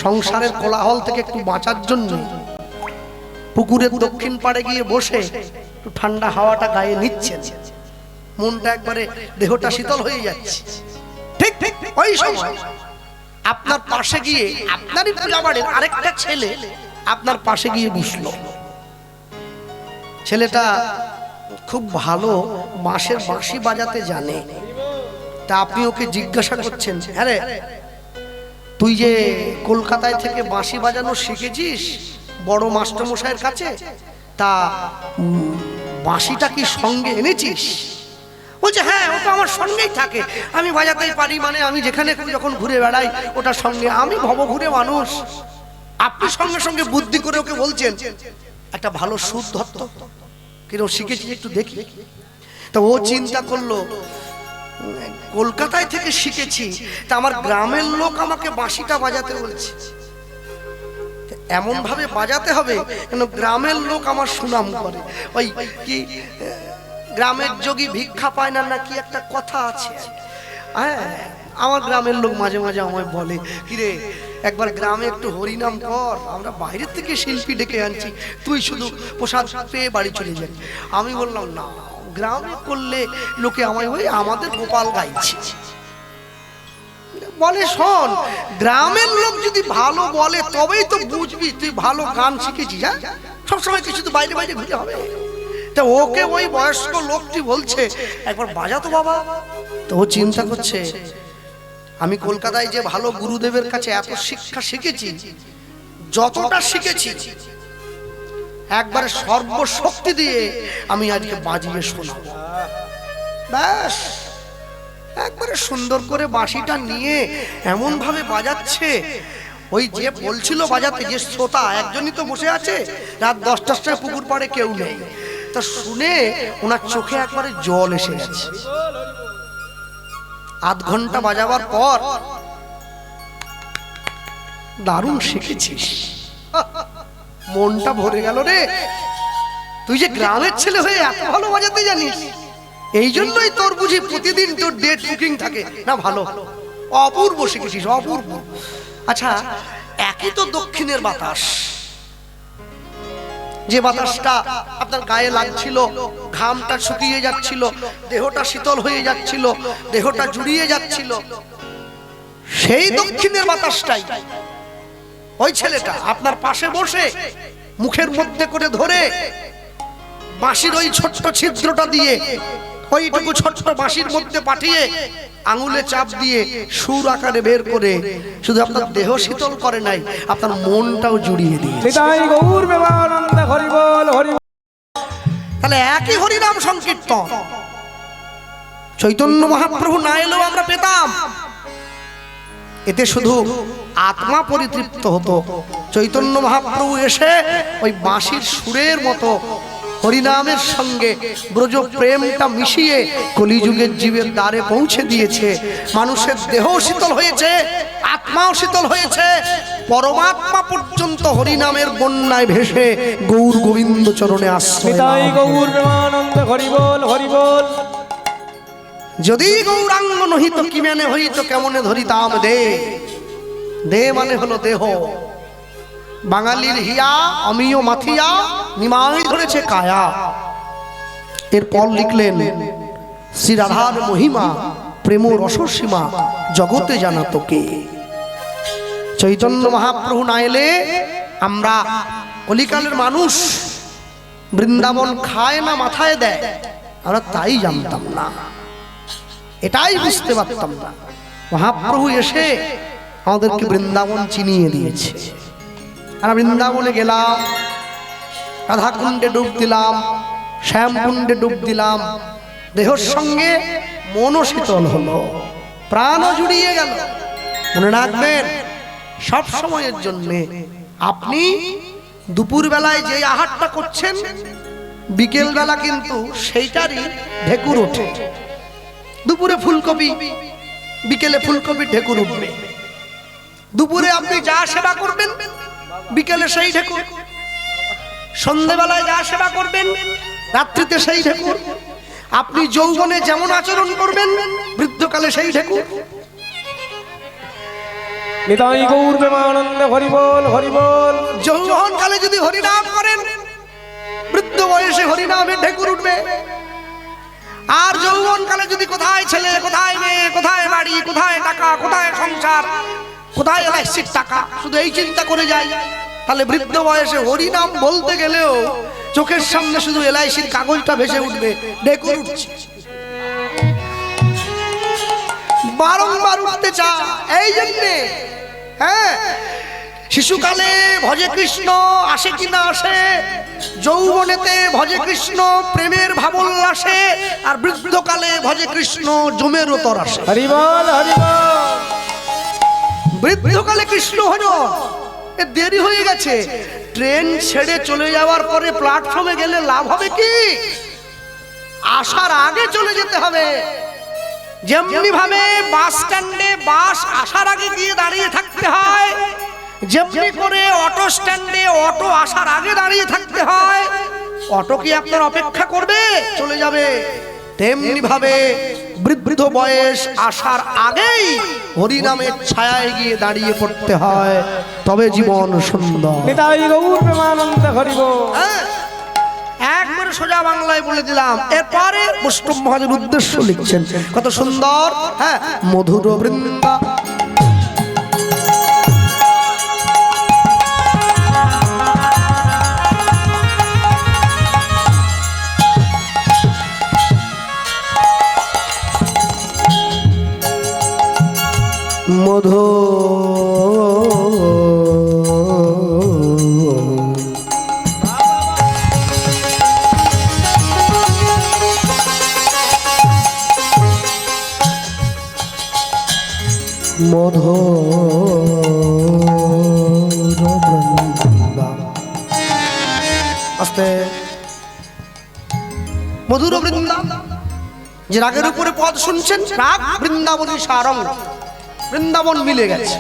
সংসারের কোলাহল থেকে একটু বাঁচার জন্য পুকুরের দক্ষিণ পাড়ে গিয়ে বসে একটু ঠান্ডা হাওয়াটা গায়ে নিচ্ছেন, মনটা একবারে দেহটা শীতল হয়ে যাচ্ছে। ঠিক ঠিক ওই সময় আপনার পাশে গিয়ে আপনারই পূজাবাড়ির আরেকটা ছেলে আপনার পাশে গিয়ে বসলো। ছেলেটা খুব ভালো বাঁশের বাঁশি বাজাতে জানে। তা আপনি ওকে জিজ্ঞাসা করছেন, আরে তুই যে কলকাতায় থেকে বাঁশি বাজানো শিখেছিস বড় মাস্টারমশাইয়ের কাছে, তা বাঁশিটা কি সঙ্গে এনেছিস? বলছে হ্যাঁ, ওটা আমার সঙ্গেই থাকে, আমি বাজাতেই পারি, মানে আমি যেখানে যখন ঘুরে বেড়াই ওটা সঙ্গে, আমি ভবঘুরে মানুষ। আপনি সঙ্গে সঙ্গে বুদ্ধি করে ওকে বলছেন একটা ভালো সুর ধরত, কিরকম শিখেছি একটু দেখি। তা ও চিন্তা করলো, কলকাতায় থেকে শিখেছি, তা আমার গ্রামের লোক আমাকে বাঁশিটা বাজাতে বলছে, এমন ভাবে বাজাতে হবে কেন গ্রামের লোক আমার সুনাম করে। ওই কি গ্রামের যোগী ভিক্ষা পায় না নাকি একটা কথা আছে, হ্যাঁ, আমার গ্রামের লোক মাঝে মাঝে আমায় বলে, কিরে একবার গ্রামে একটু হরিনাম কর, আমরা বাইরের থেকে শিল্পী ডেকে আনছি, তুই শুধু প্রসাদ পেয়ে বাড়ি চলে যাবি। আমি বললাম না, গ্রামে করলে লোকে আমায় ওই আমাদের গোপাল গাইছে বলে। শোন, গ্রামের লোক যদি ভালো বলে তবেই তো বুঝবি তুই ভালো গান শিখেছিস। হ্যাঁ, সবসময় কিছু তো বাইরে বাইরে ঘুরে হবে। তা ওকে ওই বয়স্ক লোকটি বলছে একবার বাজাতো বাবা। তো ও চিন্তা করছে, আমি কলকাতায় যে ভালো গুরুদেবের কাছে এত শিক্ষা শিখেছি, যতটা শিখেছি একবারে সর্বশক্তি দিয়ে আমি আজকে বাজিয়ে শোনাবো। ব্যাস, একবারে সুন্দর করে বাঁশিটা নিয়ে এমন ভাবে বাজাচ্ছে, ওই যে বলছিল বাজাতে যে শ্রোতা একজনই তো বসে আছে, রাত 10টার সময় পুকুর পাড়ে কেউ নেই, তা শুনে ওনার চোখে একবারে জল এসে গেছে। আধ ঘন্টা বাজাবার পর, দারুণ শিখেছিস, মনটা ভরে গেল রে, তুই যে গ্রামের ছেলে হয়ে এত ভালো বাজাতে জানিস, এই জন্যই তোর বুঝি প্রতিদিন তোর ডেট বুকিং থাকে না। ভালো, অপূর্ব শিখেছিস, অপূর্ব। আচ্ছা, একই তো দক্ষিণের বাতাস, যে বাতাসটা আপনার গায়ে লাগছিল, ঘামটা শুকিয়ে যাচ্ছিল, দেহটা শীতল হয়ে যাচ্ছিল, দেহটা জুড়িয়ে যাচ্ছিল, সেই দক্ষিণের বাতাসটাই ওই ছেলেটা আপনার পাশে বসে মুখের মধ্যে করে ধরে বাঁশির ওই ছোট্ট ছিদ্রটা দিয়ে ওইটুকু ছোট্ট বাঁশির মধ্যে পাঠিয়ে আঙুলে চাপ দিয়ে সুর আকারে বের করে শুধু আপনার দেহ শীতল করে নাই, আপনার মনটাও জুড়িয়ে দিয়েছে। তাহলে একই হরিনাম সংকীর্তন চৈতন্য মহাপ্রভু না এলেও আমরা পেতাম। এতে শুধু আত্মা পরিতৃপ্ত হতো। চৈতন্য মহাপ্রভু এসে ওই বাঁশির সুরের মতো হরিনামের সঙ্গে ব্রজ প্রেমটা মিশিয়ে কলিযুগের জীবের দ্বারে পৌঁছে দিয়েছে। মানুষের দেহ শীতল হয়েছে, আত্মাও শীতল হয়েছে, পরমাত্মা পর্যন্ত হরিনামের বন্যায় ভেসে গৌর গোবিন্দ চরণে আশ্রয়। গৌর প্রেমানন্দ হরি বল, হরি বল। যদি গৌরাঙ্গ নহিত কি মানে হইত কেমনে ধরিতাম দে। দে মানে হলো দেহ। বাঙালির হিয়া অমিয় মাথিয়া নিমাই ধরেছে কায়া। এরপর লিখলেন, শ্রী রাধার মহিমা প্রেম রসসীমা জগতে জানা তোকে। চৈতন্য মহাপ্রভু না এলে আমরা কলিকালের মানুষ বৃন্দাবন খায় না মাথায় দেয়, আমরা তাই জানতাম না, এটাই বুঝতে পারতাম না। মহাপ্রভু এসে আমাদেরকে বৃন্দাবন চিনিয়ে দিয়েছে। আমরা বৃন্দাবনে গেলাম, রাধাকুণ্ডে ডুব দিলাম, শ্যামকুণ্ডে ডুব দিলাম, দেহের সঙ্গে মনও শীতল হলো, প্রাণও জুড়িয়ে গেল। মনে রাখবেন, সব সময়ের জন্য আপনি দুপুর বেলায় যে আহারটা করছেন, বিকেল বেলা কিন্তু সেইটারই ঢেকুর ওঠে। দুপুরে ফুলকপি, বিকেলে ফুলকপির ঢেকুর উঠবে। দুপুরে আপনি যা সেবা করবেন, বিকেলে সেই ঢেকুর। সন্ধ্যেবেলায় যা সেবা করবেন, রাত্রিতে সেই ঢেকুর। আপনি যৌবনে যেমন আচরণ করবেন, বৃদ্ধকালে সেই ঢেকুর। নিতাই গৌর প্রেমানন্দে হরি বল হরি বল। যৌবন কালে যদি হরিনাম করেন বৃদ্ধ বয়সে হরিনামে ঢেকুর উঠবে। আর যৌবন কালে যদি কোথায় ছেলে কোথায় মেয়ে কোথায় বাড়ি কোথায় টাকা কোথায় সংসার কোথায় এলাইসির টাকা শুধু এই চিন্তা করে যায়, তাহলে বৃদ্ধ বয়সে হরিনাম বলতে গেলেও চোখের সামনে শুধু এলআইসির কাগজটা ভেসে উঠবে, ঢেকুর উঠছে, বারংবার উঠতে চা। এই জন্যে হ্যাঁ, শিশুকালে ভজে কৃষ্ণ আসে কিনা আসে, যৌবনেতে ভজে কৃষ্ণ প্রেমের ভাবোল্লাসে, আর বৃদ্ধকালে ভজে কৃষ্ণ জমের তর আসে। হরি বল হরি বল। বৃদ্ধকালে কৃষ্ণ ভজন দেরি হয়ে গেছে, ট্রেন ছেড়ে চলে যাওয়ার পরে প্ল্যাটফর্মে গেলে লাভ হবে কি? আসার আগে চলে যেতে হবে। যেমনি ভাবে বাস স্ট্যান্ডে বাস আসার আগে গিয়ে দাঁড়িয়ে থাকতে হয়, যেমনি করে অটো স্ট্যান্ডে অটো আসার আগে দাঁড়িয়ে থাকতে হয়। অটো কি আপনার অপেক্ষা করবে? চলে যাবে। তেমনি ভাবে বৃদ্ধ বয়স আসার আগেই হরিনামের ছায়ায় গিয়ে দাঁড়িয়ে পড়তে হয়, তবে জীবন সুন্দর। নিতাই গৌর প্রেমানন্দে হরি বল। একবারে সোজা বাংলায় বলে দিলাম। এরপরে বৈষ্ণব মহাজের উদ্দেশ্য লিখছেন, কত সুন্দর। হ্যাঁ, মধুর বৃন্দা মধু আস্তে মধুর বৃন্দা, যে রাগের উপরে পদ শুনছেন, রাগ বৃন্দাবনী সারং, বৃন্দাবন মিলে গেছে।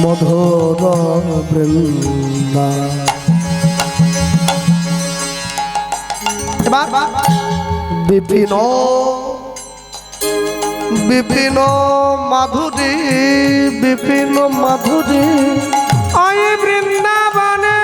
মধুর বৃন্দা। এবার বিপিন বিপিন মাধুরী, বিপিন মাধুরী ওই বৃন্দাবনে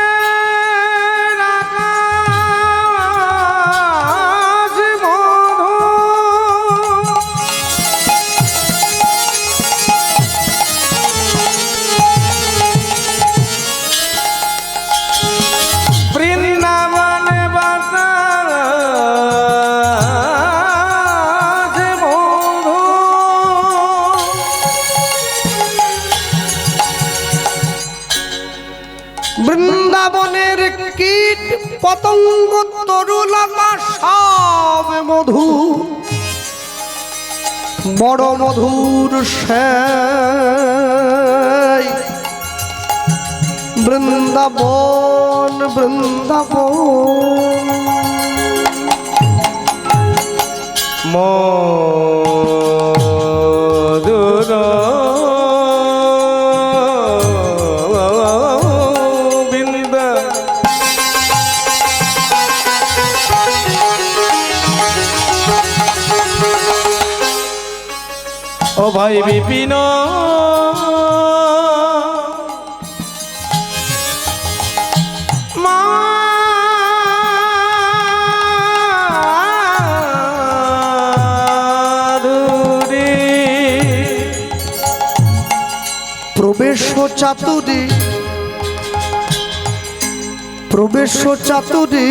বৃন্দাবনের কীট পতঙ্গ তরুলতা সব মধু, বড় মধুর সেই বৃন্দাবন, বৃন্দাবন মধুর ও ভাই বিপিন মাধুরী প্রবেশ চাতুরী, প্রবেশ চাতুরী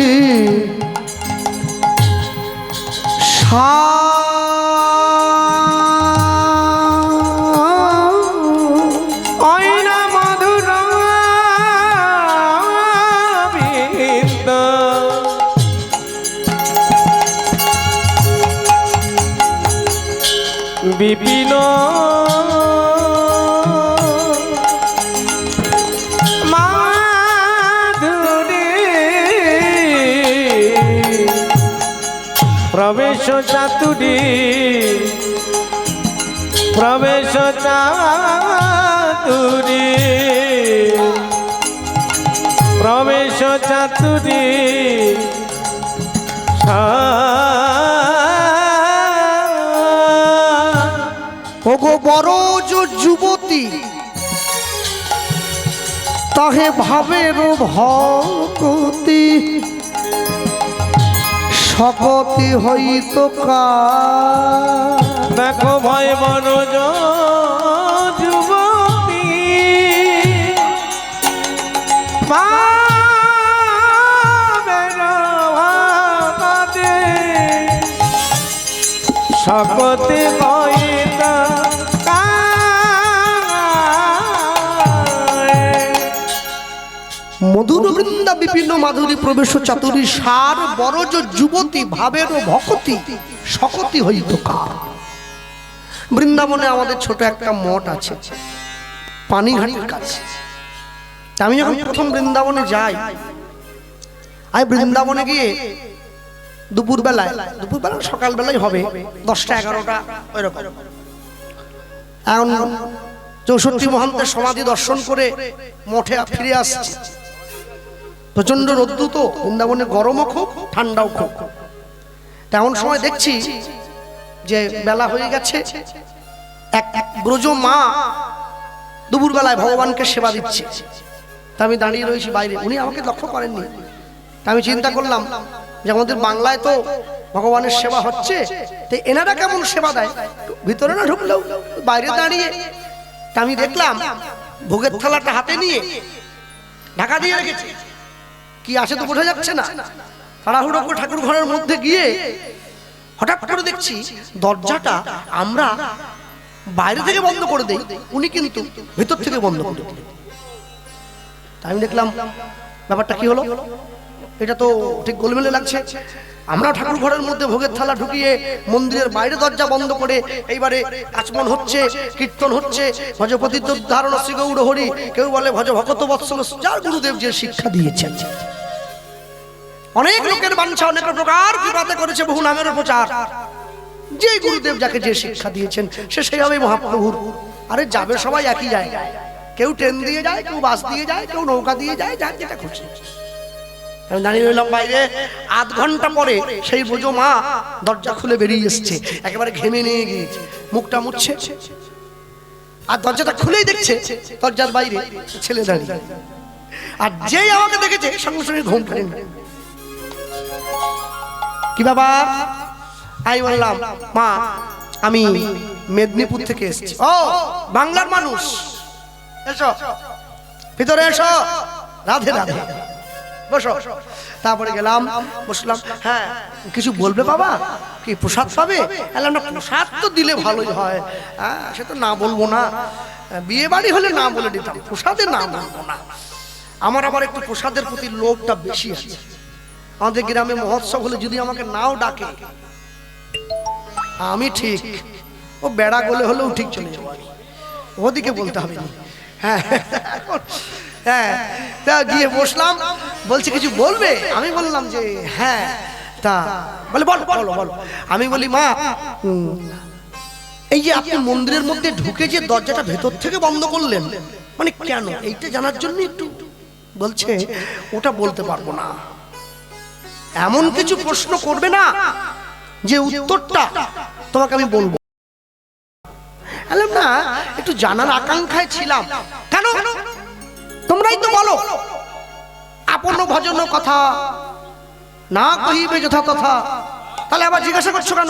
বিপিন মাধুরী প্রবেশ চাতুরী, প্রবেশ চাতুরী, প্রবেশ চাতুরী ওগো বড় যুবতী তাহে ভাবের ভকতি সকতি হইত দেখো ভয় মনোজ যুবতী সকতে হইত মধুর বৃন্দা বিপিন্ন মাধুরী প্রবেশ চাতুরী সার বড় যুবতী ভাবের ভকতি সকতি হইত কার। বৃন্দাবনে আমাদের ছোট একটা মঠ আছে পানিঘাটের কাছে। আমি যখন প্রথম বৃন্দাবনে যাই, আমি বৃন্দাবনে গিয়ে দুপুরবেলায় সকালবেলায় হবে 10টা 11টা ওইরকম, এখন 64 মহান্তের সমাধি দর্শন করে মঠে ফিরে আসছি। প্রচন্ড রোদ্দু তো, বৃন্দাবনে গরমও খুব ঠান্ডাও খুব। তেমন সময় দেখছি যে বেলা হয়ে গেছে, এক ব্রজ মা দুপুরবেলায় ভগবানকে সেবা দিচ্ছে। তা আমি দাঁড়িয়ে রয়েছি বাইরে, উনি আমাকে লক্ষ্য করেননি। তা আমি চিন্তা করলাম যে আমাদের বাংলায় তো ভগবানের সেবা হচ্ছে, তো এনারা কেমন সেবা দেয়, ভিতরে না ঢুকলেও বাইরে দাঁড়িয়ে। তা আমি দেখলাম ভোগের থালাটা হাতে নিয়ে ঢাকা দিয়ে রেখেছে, কি আসে তো বোঝা যাচ্ছে না। তাড়াহুড়ো করে ঠাকুর ঘরের মধ্যে গিয়ে হঠাৎ করে দেখছি দরজাটা আমরা বাইরে থেকে বন্ধ করে দেই, উনি কিন্তু ভিতর থেকে বন্ধ করে দেন। আমি দেখলাম ব্যাপারটা কি হলো, এটা তো ঠিক গোলমেলে লাগছে। আমরা ঠাকুর ঘরের মধ্যে ভোগের থালা ঢুকিয়ে মন্দিরের বাইরে দরজা বন্ধ করে এইবারে আচমন হচ্ছে, কীর্তন হচ্ছে, ভজপতি ধারণ শ্রী গৌর হরি, কেউ বলে ভজ ভকত বৎসল, যার গুরুদেব যে শিক্ষা দিয়েছেন। অনেক লোকের বাঞ্ছা অনেক প্রকার কৃপাতে করেছে বহু নামের প্রচার। যে গুরুদেব যাকে যে শিক্ষা দিয়েছেন সে সেইভাবে মহাপ্রভুর। আরে যাবে সবাই একই জায়গায়, কেউ ট্রেন দিয়ে যায়, কেউ বাস দিয়ে যায়, কেউ নৌকা দিয়ে যায়, যার যেটা খুশি। আমি দাঁড়িয়ে রইলাম বাইরে। আধ ঘন্টা পরে সেই বোঝো মা দরজা খুলে বেরিয়ে এসছে, একেবারে ঘেমে নিয়ে গিয়েছে, মুখটা মুছছে। আর দরজাটা খুলেই দেখছে দরজার বাইরে ছেলে দাঁড়িয়ে। আর যেই আমাকে দেখেছে সঙ্গে সঙ্গে ঘুম ফেরে কি ব্যাপার। আমি বললাম মা আমি মেদিনীপুর থেকে এসেছি। ও বাংলার মানুষ, এসো ভিতরে এসো, রাধে রাধে, বসো। তারপরে গেলাম, বসলাম। হ্যাঁ কিছু বলবে বাবা, কি প্রসাদ পাবে? না প্রসাদ তো দিলে ভালোই হয়, সে তো না বলবো না, বিয়ে বাড়ি হলে না বলে দিতাম, প্রসাদে না বলবো না। আমার আবার একটু প্রসাদের প্রতি লোভটা বেশি আছে। আমাদের গ্রামে মহোৎসব হলে যদি আমাকে নাও ডাকে আমি ঠিক, ও বেড়া গলে হলেও ঠিক চলে যাবো, ওদিকে বলতে হবে না। হ্যাঁ হ্যাঁ, তা গিয়ে বসলাম, বলছে কিছু বলবে? আমি বললাম যে হ্যাঁ। তা বলে বলো বলো বলো। আমি বলি মা এই যে আপনি মন্দিরের মধ্যে ঢুকে যে দরজাটা ভেতর থেকে বন্ধ করলেন, মানে কেন, এইটা জানার জন্য একটু। বলছে ওটা বলতে পারবো না, এমন কিছু প্রশ্ন করবে না যে উত্তরটা তোমাকে আমি বলবো। না একটু জানার আকাঙ্ক্ষায় ছিলাম। কেন? তোমরাই তো বলো আপন ভজন কথা না কহিবে যথা তথা, তাহলে আবার জিজ্ঞাসা করছো কেন?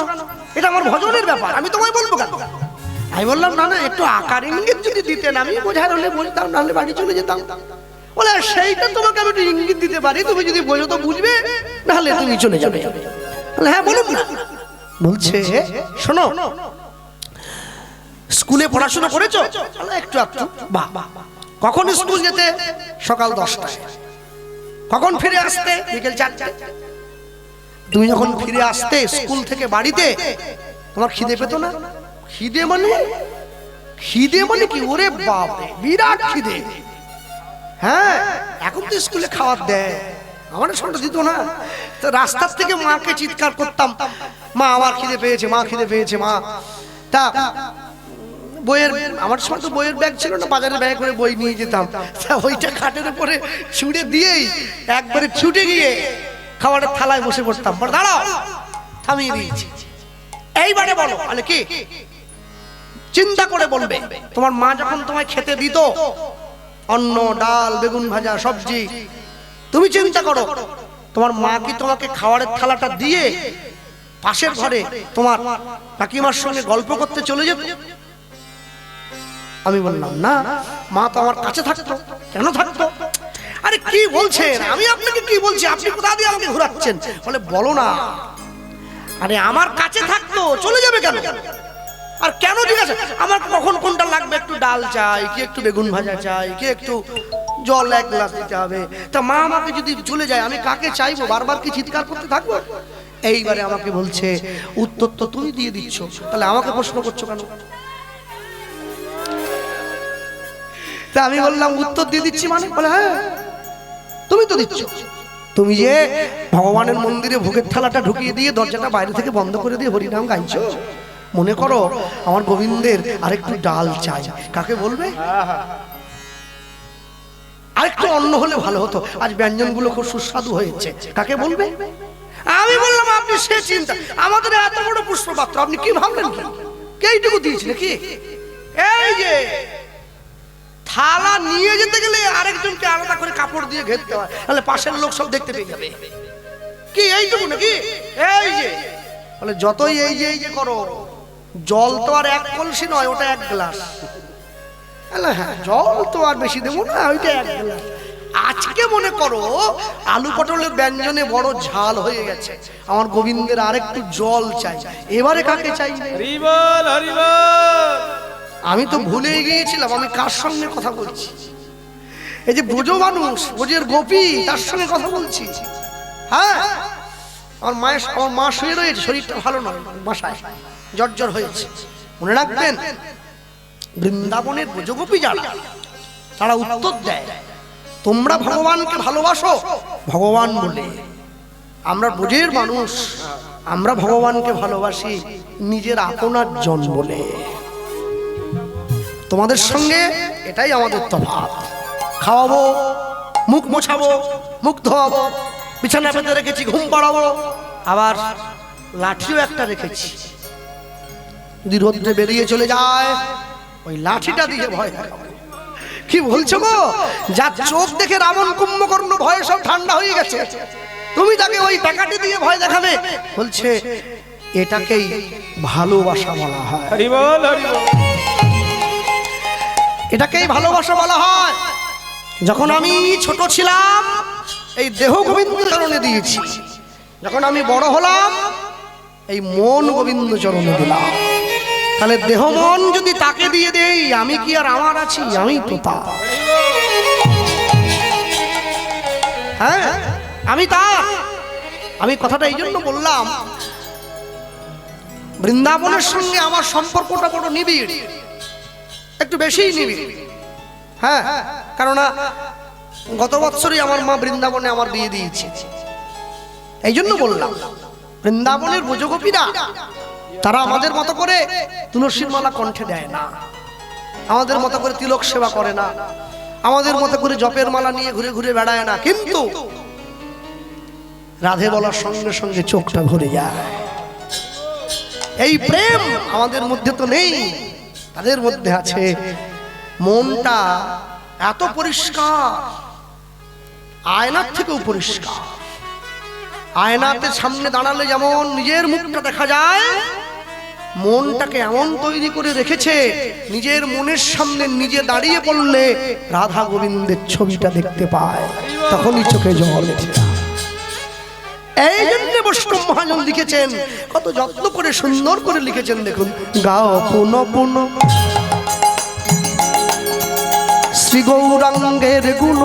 এটা আমার ভজনের ব্যাপার, আমি তোমায় বলবো কেন? আমি বললাম না না একটু আকার ইঙ্গিত যদি দিতেন আমি বোঝার হলে বুঝতাম, নাহলে বাড়ি চলে যেতাম। বলে সেইটা তোমাকে আমি একটু ইঙ্গিত দিতে পারি, তুমি যদি বোঝো তো বুঝবে, নাহলে তুমি চলে যাবে। হ্যাঁ বলুন না। বলছে শোনো স্কুলে পড়াশোনা করেছো? একটু একটু। বাহ, কখন স্কুল যেতে? সকাল 10টায়। কখন ফিরে আসতে? বিকেল 4টায়। তুমি যখন ফিরে আসতে স্কুল থেকে বাড়িতে তোমার খিদে পেতো না? খিদে মানে কি? ওরে বাপ রে, বিরাট খিদে। হ্যাঁ এখন তো স্কুলে খাবার দেয়, আমার সঙ্গে দিত না। তো রাস্তার থেকে মাকে চিৎকার করতাম, মা আমার খিদে পেয়েছে, মা খিদে পেয়েছে মা। তা বইয়ের, আমার সময় তো বইয়ের ব্যাগ ছিল না, বাজারে ব্যাগ করে বই নিয়ে যেতাম। ওইটা খাটের উপরে ছুঁড়ে দিয়েই একবারে ছুটে গিয়ে খাবারের থালায় বসে পড়তাম। দাঁড়াও, থামিয়ে দিয়েছি, এইবারে বলো। মানে কি চিন্তা করে বলবে। তোমার মা যখন তোমায় খেতে দিত অন্ন, ডাল, বেগুন ভাজা, সবজি, তুমি চিন্তা করো তোমার মা কি তোমাকে খাবারের থালাটা দিয়ে পাশের ঘরে তোমার কাকিমার সঙ্গে গল্প করতে চলে যেত? আমি বললাম না, মা তো আমার কাছে থাকতো। কেন থাকতো? আরে কি বলছেন? আমি আপনাকে কি বলছি, আপনি কোথা দিয়ে আমাকে ঘোরাচ্ছেন? বলে বলো না। আরে আমার কাছে থাকতো, চলে যাবে কেন? আর কেন? ঠিক আছে, আমার কখন কোনটা লাগবে, একটু ডাল চাই, কি একটু বেগুন ভাজা চাই, কি একটু জল এক গ্লাস দিতে হবে, তা মা আমাকে যদি চলে যায় আমি কাকে চাইবো? বারবার কি চিৎকার করতে থাকবো? এইবারে আমাকে বলছে উত্তর তো তুমি দিয়ে দিচ্ছ, তাহলে আমাকে প্রশ্ন করছো কেন? তা আমি বললাম উত্তর দিয়ে দিচ্ছি মানে? বলে হ্যাঁ তুমি তো দিচ্ছ। তুমি যে ভগবানের মন্দিরে ভোগের থালাটা ঢুকিয়ে দিয়ে দরজাটা বাইরে থেকে বন্ধ করে দিয়ে হরিনাম গাইছো, মনে করো আমার গোবিন্দের আরেকটু ডাল চাই, কাকে বলবে? আরেকটু অন্ন হলে ভালো হতো, আজ ব্যঞ্জনগুলো খুব সুস্বাদু হয়েছে, কাকে বলবে? আমি বললাম আপনি সে চিন্তা, আমাদের এত বড় পুষ্পপাত্র আপনি কি ভাবলেন? কি এইটুকু দিয়েছি নাকি? এই যে থালা নিয়ে যেতে গেলে আরেকজনকে আলাদা করে কাপড় দিয়ে ঘেরতে হয়, তাহলে পাশের লোক সব দেখতে পেয়ে যাবে। কি এইটুকু নাকি? এই যে বলে যতই এই যে করো, জল তো আর এক কলসি নয়, ওটা এক গ্লাস। হ্যাঁ জল তো আর বেশি দেবো না, ওইটা এক গ্লাস। আজকে মনে করো আলু পটলের ব্যঞ্জনে বড় ঝাল হয়ে গেছে, আমার গোবিন্দের আরেকটু জল চাই, এবারে কাকে চাই? হরিবল হরিবল। আমি তো ভুলেই গিয়েছিলাম আমি কার সঙ্গে কথা বলছি। এই যে ব্রজ মানুষ, ব্রজের গোপী, তার সঙ্গে কথা বলছি। হ্যাঁ আমার মা শুয়ে রয়েছে, শরীরটা ভালো নয়, বাসায় জ্বর হয়েছে। মনে রাখবেন বৃন্দাবনের ব্রজগোপী যারা, তারা উত্তর দেয় তোমরা ভগবানকে ভালোবাসো ভগবান বলে, আমরা ব্রজের মানুষ, আমরা ভগবানকে ভালোবাসি নিজের আপনার জন বলে। তোমাদের সঙ্গে এটাই আমাদের তফাৎ। খাওয়াবো, মুখ মোছাবো, মুখ ধোয়াবো, বিছানা পেতে রেখেছি, ঘুম পাড়াবো, আবার লাঠিও একটা রেখেছি, যদি রোদ্রে বেরিয়ে চলে যায় ওই লাঠিটা দিয়ে ভয় দেখাবো। কি বলছো গো? যার চোখ দেখে রাবণ কুম্ভকর্ণ ভয়ে সব ঠান্ডা হয়ে গেছে, তুমি তাকে ওই টাকাটি দিয়ে ভয় দেখাবে? বলছে এটাকেই ভালোবাসা বলা হয়। হরিবল হরিবল। এটাকেই ভালোবাসা বলা হয়। যখন আমি ছোট ছিলাম এই দেহ গোবিন্দ চরণে দিয়েছি, যখন আমি বড় হলাম এই মন গোবিন্দ চরণে দিলাম। তাহলে দেহ মন যদি তাকে দিয়ে দেই, আমি কি আর আমার আছি? আমি তো তা। হ্যাঁ আমি তা। আমি কথাটা এই জন্য বললাম, বৃন্দাবনের সঙ্গে আমার সম্পর্কটা বড় নিবিড়, একটু বেশিই নিবিড়। হ্যাঁ কেননা গত বছরই আমার মা বৃন্দাবনে আমার বিয়ে দিয়েছে। এই জন্য বললাম বৃন্দাবনের ব্রজগোপীরা তারা আমাদের মতো করে তুলসীর মালা কণ্ঠে দেয় না, আমাদের মতো করে তিলক সেবা করে না, আমাদের মতো করে জপের মালা নিয়ে ঘুরে ঘুরে বেড়ায় না, কিন্তু রাধে বলার সঙ্গে সঙ্গে চোখটা ভরে যায়। এই প্রেম আমাদের মধ্যে তো নেই, তাদের মধ্যে আছে। মনটা এত পরিষ্কার, আয়নার থেকেও পরিষ্কার। আয়নাতে সামনে দাঁড়ালে যেমন নিজের মুখটা দেখা যায়, মনটাকে এমন তৈরি করে রেখেছে, নিজের মনের সামনে নিজে দাঁড়িয়ে পড়লে রাধা গোবিন্দের ছবিটা দেখতে পায়, তখনই চোখে জল ওঠে। এই জন্য বৈষ্ণব মহাজন লিখেছেন, কত যত্ন করে সুন্দর করে লিখেছেন, দেখুন। গাও পুন পুন শ্রী গৌরাঙ্গের গুণ,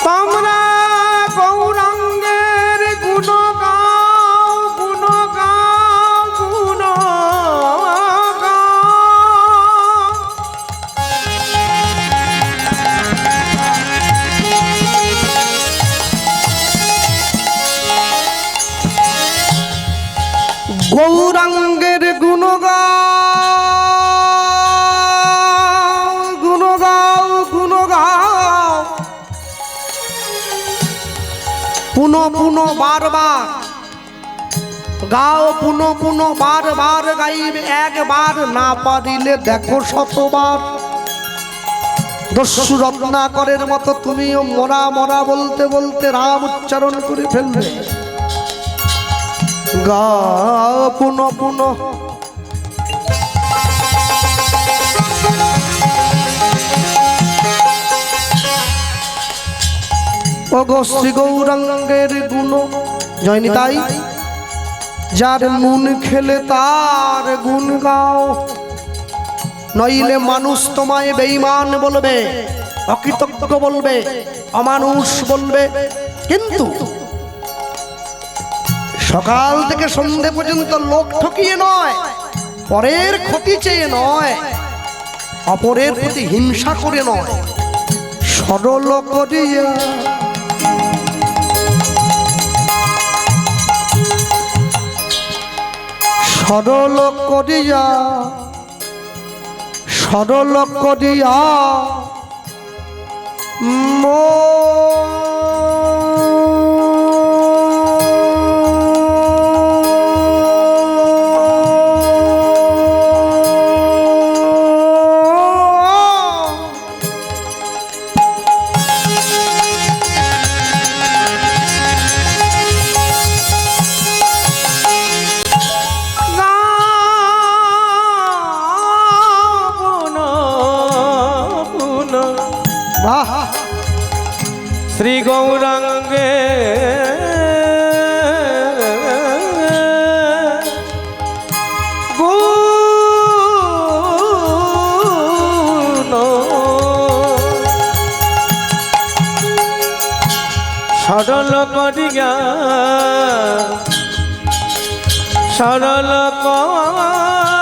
তোমরা গৌরাঙ্গের গুণ গাও, গুণ গাও, গুণ গাও। গৌরাঙ্গের গুণ গাও, গুণ গাও, গুণ গাও, পুনঃ পুনঃ বারবার গাও পুনো পুনো বার বার গাইবে, একবার না পারিলে দেখো শতবার। দস্যু রত্নাকরের মতো তুমিও মরা মরা বলতে বলতে রাম উচ্চারণ করে ফেলবে। গাও পুনো পুনো ওগো শ্রী গৌরাঙ্গের গুণ জয়নি তাই, যার নুন খেলে তার গুণ গাও, নইলে মানুষ তোমায় বেঈমান বলবে, অকৃতজ্ঞ বলবে, অমানুষ বলবে। কিন্তু সকাল থেকে সন্ধে পর্যন্ত লোক ঠকিয়ে নয়, পরের ক্ষতি চেয়ে নয়, অপরের প্রতি হিংসা করে নয়, সরল করিয়া সরল করিয়া সরল করিয়া শ্রী গৌরাঙ্গে গুণ সরল করিয়া সরল করিয়া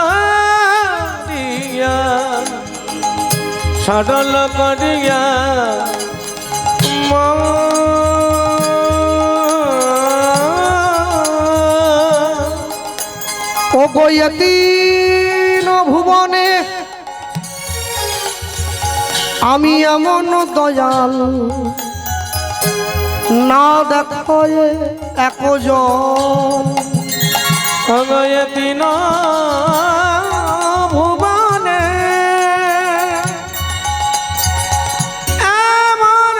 সরল করিয়া ও গয়তীন ভুবনে আমি এমন দয়াল না দেখো একজন। অগয়তীন ভুবনে এমন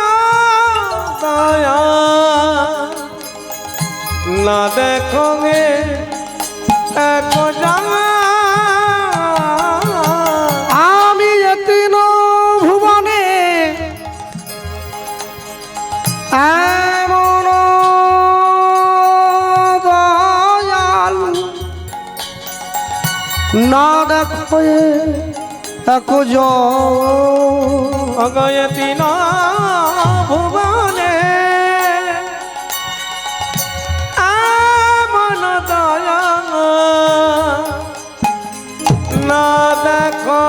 দয়া না দেখো গে আমি এতিন ভুবনে এমন দয়াল না দেখো একজন। অগয়তীন ভুবনে এমন দয়া না দেখো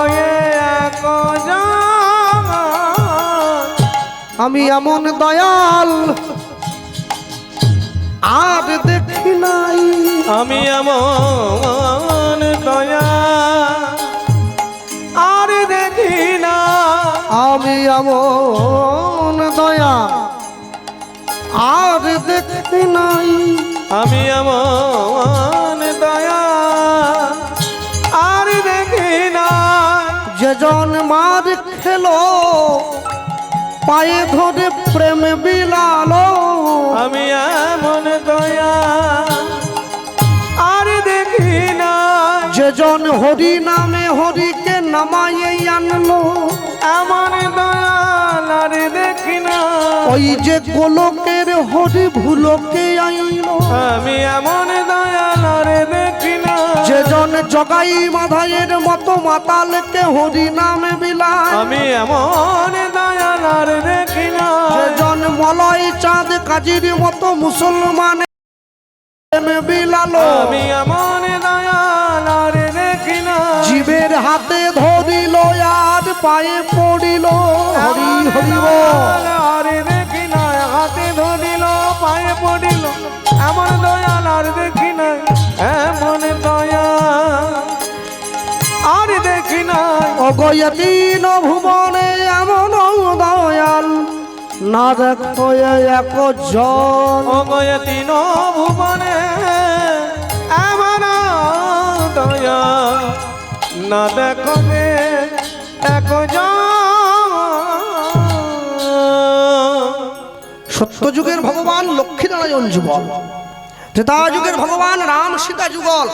আমি এমন দয়াল আর দেখি নাই। আমি এমন দয়া আর দেখি না। আমি এমন দয়া আর দেখি নাই। আমি এমন দয়া আর দেখি না। যেজন মার খেলো পায়ে ধরে প্রেম বিলালো। আমি এমন দয়া আর দেখি না। যেজন হরি নামে হরিকে নামায়ে আনলো। এমন দয়াল আর দেখি না। ওই যে গোলকের হরি ভুলোকে আইলো। আমি এমন দয়াল আর দেখি না। যেজন জগাই মাধাইয়ের মতো মাতালকে হরি নামে বিলায়। আমি এমন দয়াল আর দেখি না। যেজন মলয় চাঁদ কাজীর মতো মুসলমান বিলালো। আমি এমন দয়াল আর দেখি না। জীবের হাতে ধরিল আর পায়ে পড়িল। হরি হরি বল। আর দেখি না। হাতে ধরিল পায়ে পড়িল। এমন দয়াল আর দেখি না। এমন দয়া আর দেখি না। অগয়তীন ভুবনে এমন দয়াল না দেখো একজন। অগয়তীন ভুবনে দয়া না দেখো গে দেখো সত্যযুগের ভগবান লক্ষ্মীনারায়ণ যুগল, ত্রেতা যুগের ভগবান রাম সীতা যুগল,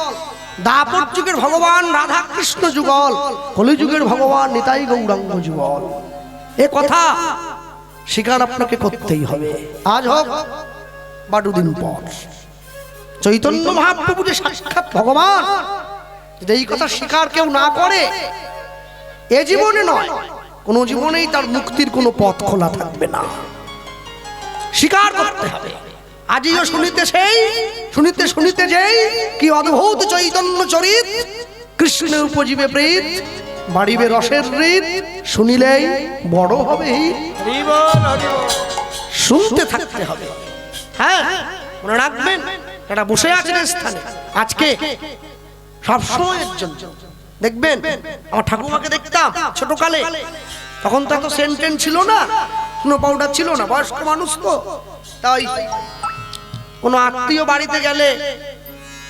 দ্বাপর যুগের ভগবান রাধা কৃষ্ণ যুগল, কলিযুগের ভগবান নিতাই গৌরাঙ্গ যুগল। এ কথা স্বীকার আপনাকে করতেই হবে, আজ হোক বা দুদিন পর। চৈতন্য মহাপ্রভু যে সাক্ষাৎ ভগবান, যদি এই কথা স্বীকার কেউ না করে, এ জীবনে নয় কোন জীবনেই তার মুক্তির কোনো পথ খোলা থাকবে না। স্বীকার করতে হবে। আজিও শুনিতে শুনিতে যেই কি অদ্ভুত চৈতন্য চরিত, কৃষ্ণ উপজীবে প্রীত, বাড়িবে রসের রীত, শুনিলেই বড় হবে হিত। শুনতে থাকতে হবে। হ্যাঁ, মনে রাখবেন, এটা বসে আছেন স্থানে আজকে সবসময়ের জন্য। দেখবেন আমার ঠাকুমাকে দেখতাম ছোটকালে, তখন তো এত সেন্টেন ছিল না, কোনো পাউডার ছিল না, বয়স্ক মানুষ তো। তাই কোনো আত্মীয় বাড়িতে গেলে,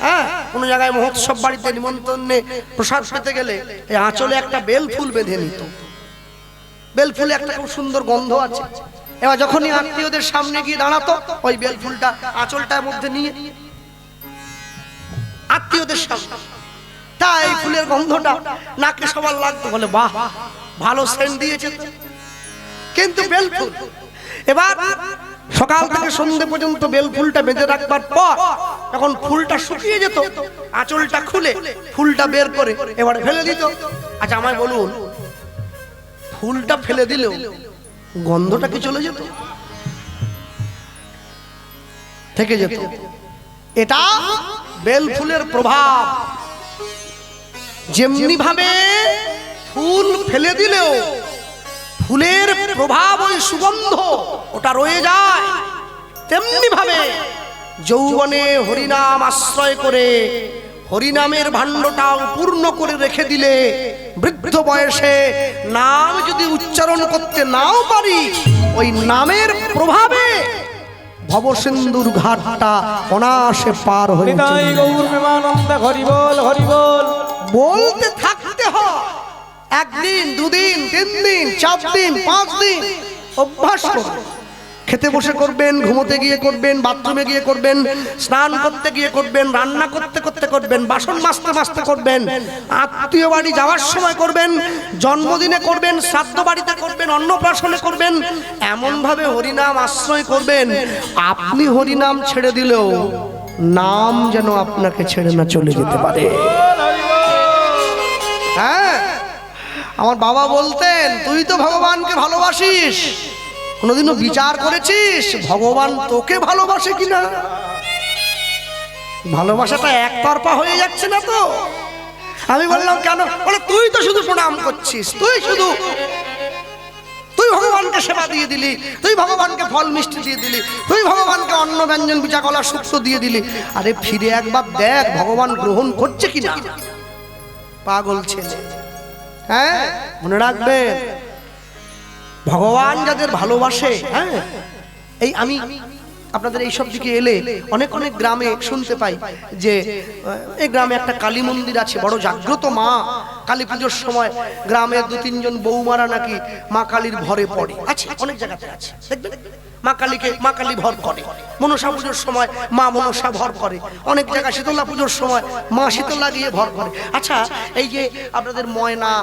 হ্যাঁ, কোনো জায়গায় মহোৎসব বাড়িতে নিমন্ত্রণে প্রসাদ পেতে গেলে এই আঁচলে একটা বেল ফুল বেঁধে নিত। বেল ফুলে একটা খুব সুন্দর গন্ধ আছে। এবার যখনই আত্মীয়দের সামনে গিয়ে দাঁড়াতো, ওই বেল ফুলটা আঁচলটার মধ্যে নিয়ে আত্মীয়দের সামনে, তাই ফুলের গন্ধটা নাকে সবার লাগতো, বলে বাহ ভালো সেন্ট দিয়েছে। কিন্তু বেল ফুল, এবার সকাল থেকে সন্ধ্যে পর্যন্ত বেল ফুলটা বেঁধে রাখবার পর যখন ফুলটা শুকিয়ে যেত, আঁচলটা খুলে ফুলটা বের করে এবারে ফেলে দিত। আচ্ছা আমায় বলুন, ফুলটা ফেলে দিলেও গন্ধটা কি চলে যেত? থেকে যেত। এটা বেল ফুলের প্রভাব। যেমনি ভাবে ফুল ফেলে দিলেও ফুলের প্রভাব, ওই সুগন্ধ ওটা রয়ে যায়, তেমনি ভাবে যৌবনে হরিনাম আশ্রয় করে হরিনামের ভাণ্ডটাও পূর্ণ করে রেখে দিলে, বৃদ্ধ বয়সে নাম যদি উচ্চারণ করতে নাও পারি, ওই নামের প্রভাবে ভবসিন্ধুর ঘাটটা অনায়াসে পার হয়ে যায়। বলতে থাকতে হয়, একদিন দুদিন তিন দিন 4 দিন 5 দিন অভ্যাস করুন। খেতে বসে করবেন, ঘুমোতে গিয়ে করবেন, বাথরুমে গিয়ে করবেন, স্নান করতে গিয়ে করবেন, রান্না করতে করতে করবেন, বাসন মাজতে মাজতে করবেন, আত্মীয় বাড়ি যাওয়ার সময় করবেন, জন্মদিনে করবেন, শ্রাদ্ধ বাড়িতে করবেন, অন্নপ্রাশনে করবেন। এমন ভাবে হরিনাম আশ্রয় করবেন, আপনি হরিনাম ছেড়ে দিলেও নাম যেন আপনাকে ছেড়ে না চলে যেতে পারে। হ্যাঁ, আমার বাবা বলতেন, তুই তো ভগবানকে ভালোবাসিস, কোনোদিনও বিচার করেছিস ভগবান তোকে ভালোবাসে কিনা? ভালোবাসাটা একতরফা হয়ে যাচ্ছে না তো? আমি বললাম কেন? বলে তুই তো শুধু প্রণাম করছিস, তুই ভগবানকে সেবা দিয়ে দিলি, তুই ভগবানকে ফল মিষ্টি দিয়ে দিলি, তুই ভগবানকে অন্ন ব্যঞ্জন বিচা কলা শুক্তো দিয়ে দিলি। আরে ফিরে একবার দেখ ভগবান গ্রহণ করছে কিনা। পাগল ছেলে। হ্যাঁ, মনে রাখবেন, ভগবান যাদের ভালোবাসে, হ্যাঁ, এই আমি আপনাদের এইসব দিকে এলে অনেক অনেক গ্রামে শুনতে পাই যে এই গ্রামে একটা কালী মন্দির আছে, বড় জাগ্রত মা। কালী পুজোর সময় গ্রামের 2-3 জন বৌমারা নাকি মা কালীর ভরে পড়ে। আচ্ছা, অনেক জায়গাতে আছে, দেখবেন মা কালী ভর করে। মনসা পুজোর সময় মা মনসা ভর করে। অনেক জায়গায় শীতলা পুজোর সময় মা শীতলা দিয়ে ভর করে। আচ্ছা, এই যে আপনাদের ময়না,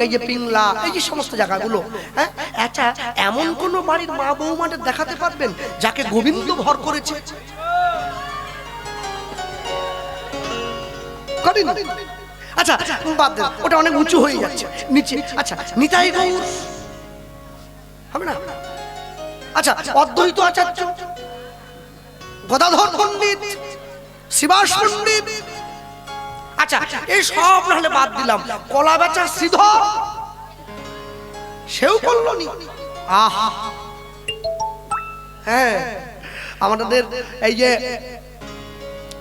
এই যে পিংলা, এই যে সমস্ত জায়গাগুলো, হ্যাঁ, আচ্ছা এমন কোন বাড়ির মা বৌমাদের দেখাতে পারবেন যাকে গোবিন্দ ভর করেছে? আচ্ছা বাদ দেন, ওটা অনেক উঁচু হয়ে যাচ্ছে নিচে। আচ্ছা, নিতাই গৌর হবে না? আচ্ছা, অদ্বৈত আচার্য, গদাধর পণ্ডিত, শিবাস পণ্ডিত, আচ্ছা এই সব নাহলে বাদ দিলাম। কলা বেচা শ্রীধর, সেও করলো নি। আহা, হ্যাঁ, আমাদের এই যে